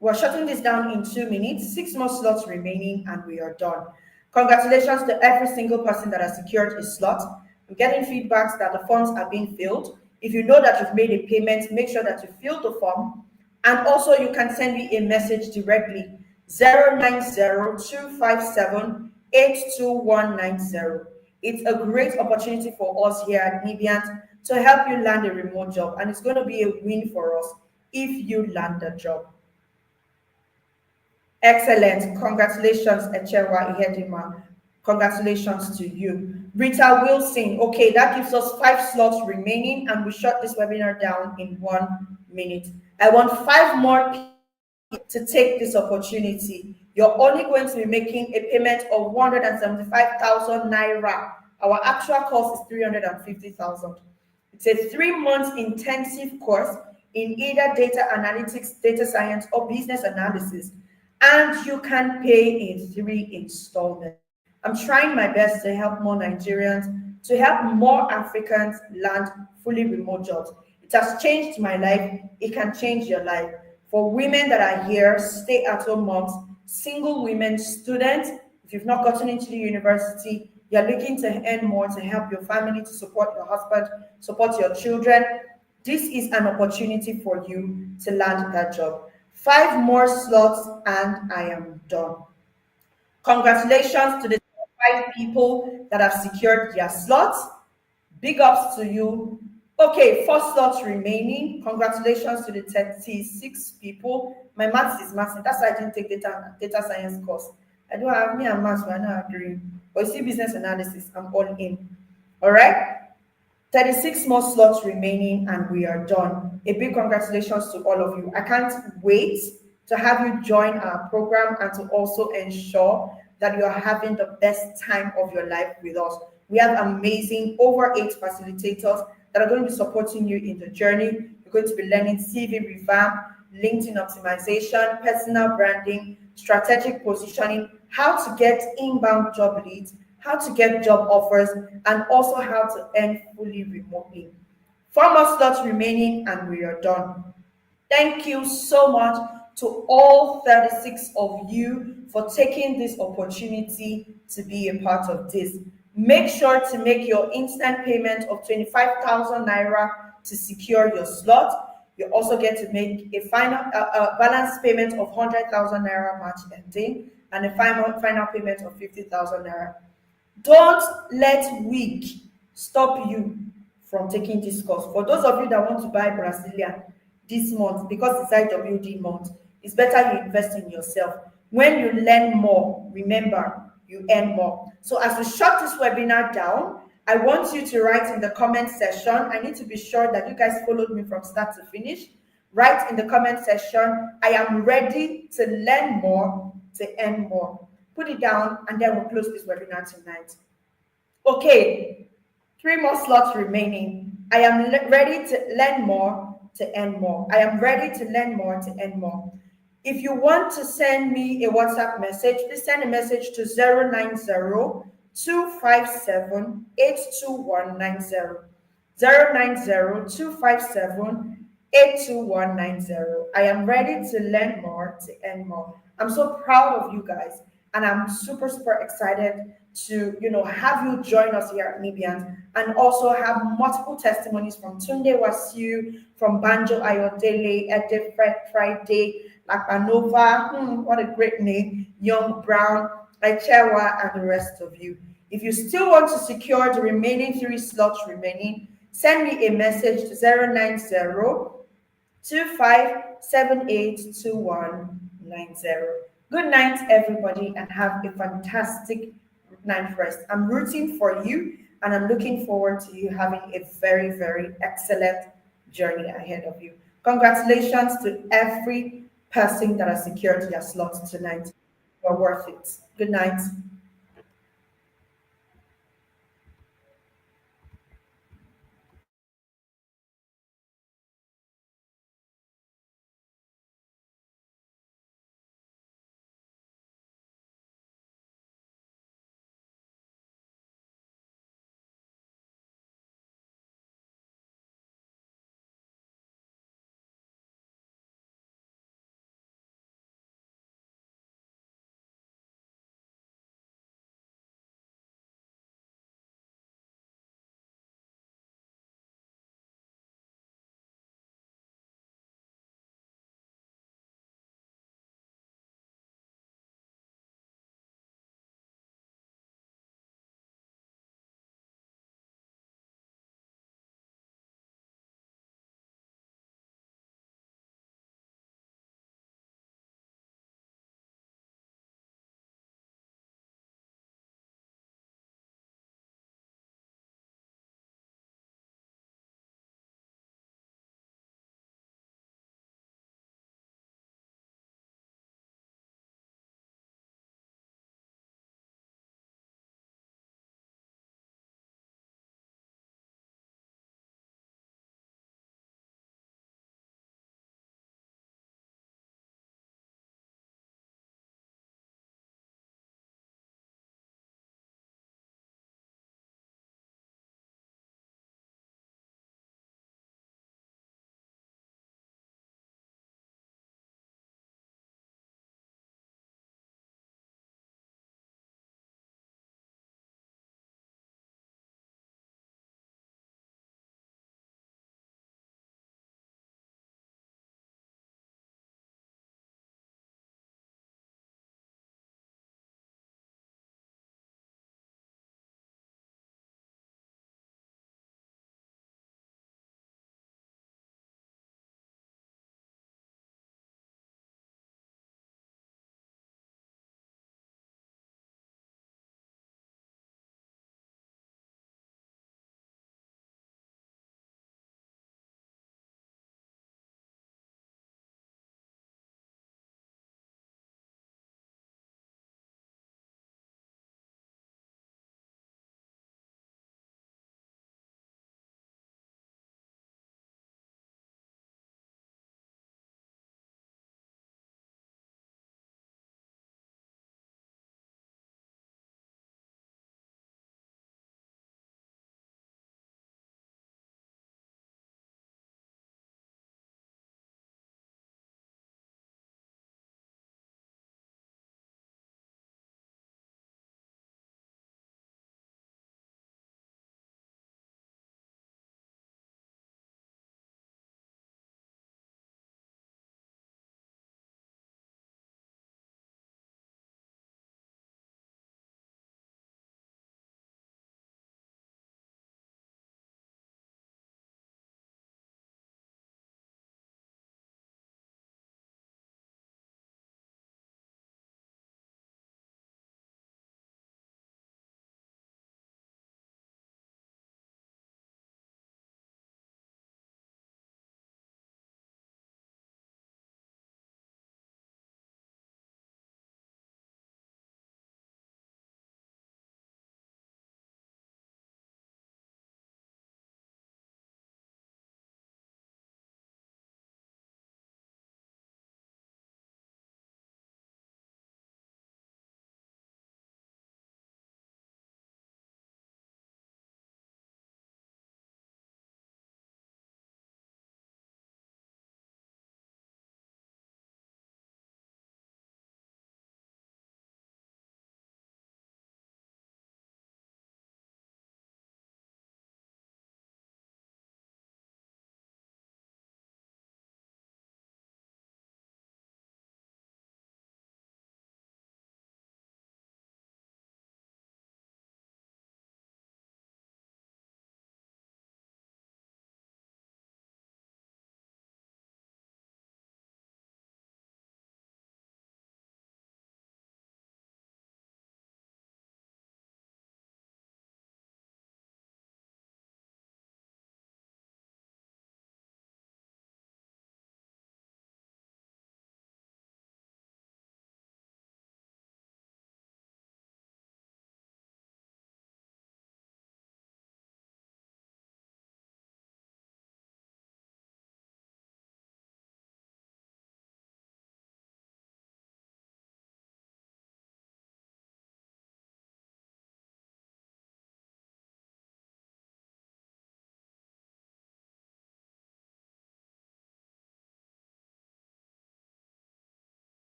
We're shutting this down in 2 minutes, 6 more slots remaining, and we are done. Congratulations to every single person that has secured a slot. I'm getting feedbacks that the forms are being filled. If you know that you've made a payment, make sure that you fill the form. And also, you can send me a message directly 090-257-82190. It's a great opportunity for us here at Nibians to help you land a remote job, and it's going to be a win for us if you land the job. Excellent. Congratulations, Echewa Ihedima. Congratulations to you. Rita Wilson. Okay, that gives us 5 slots remaining, and we shut this webinar down in 1 minute. I want 5 more people to take this opportunity. You're only going to be making a payment of 175,000 naira. Our actual cost is 350,000. It's a 3 months intensive course in either data analytics, data science, or business analysis, and you can pay in 3 installments. I'm trying my best to help more Nigerians, to help more Africans land fully remote jobs. It has changed my life. It can change your life. For women that are here, stay-at-home moms, single women, students, if you've not gotten into the university, you're looking to earn more to help your family, to support your husband, support your children, this is an opportunity for you to land that job. 5 more slots and I am done. Congratulations to the 5 people that have secured their slots. Big ups to you. Okay, 4 slots remaining. Congratulations to the 36 people. My maths is maths. That's why I didn't take data science course. I do have me and maths, we're not agreeing. But you see, business analysis, I'm all in. All right. 36 more slots remaining and we are done. A big congratulations to all of you. I can't wait to have you join our program and to also ensure that you are having the best time of your life with us. We have amazing over 8 facilitators that are going to be supporting you in the journey. You're going to be learning CV revamp, LinkedIn optimization, personal branding, strategic positioning, how to get inbound job leads, how to get job offers, and also how to earn fully remotely. 4 more slots remaining, and we are done. Thank you so much to all 36 of you for taking this opportunity to be a part of this. Make sure to make your instant payment of 25,000 naira to secure your slot. You also get to make a balance payment of 100,000 naira match ending and a final payment of 50,000 naira. Don't let week stop you from taking this course. For those of you that want to buy Brazilian this month, because it's IWD month, it's better you invest in yourself. When you learn more, remember, you earn more. So as we shut this webinar down, I want you to write in the comment section. I need to be sure that you guys followed me from start to finish. Write in the comment section, I am ready to learn more, to earn more. Put it down, and then we'll close this webinar tonight. Okay, 3 more slots remaining. I am ready to learn more, to earn more. I am ready to learn more, to earn more. If you want to send me a WhatsApp message, please send a message to 090-257-82190. 090-257-82190. I am ready to learn more, to earn more. I'm so proud of you guys, and I'm super, super excited to have you join us here at Nibians and also have multiple testimonies from Tunde Wasiu, from Banjo Ayodele, Ede Friday, Lapanova, what a great name, Young Brown, Ichewa, and the rest of you. If you still want to secure the remaining 3 slots remaining, send me a message to 090-2578-2190. Good night, everybody, and have a fantastic night rest. I'm rooting for you, and I'm looking forward to you having a very, very excellent journey ahead of you. Congratulations to every person that has secured their slots tonight. You're worth it. Good night.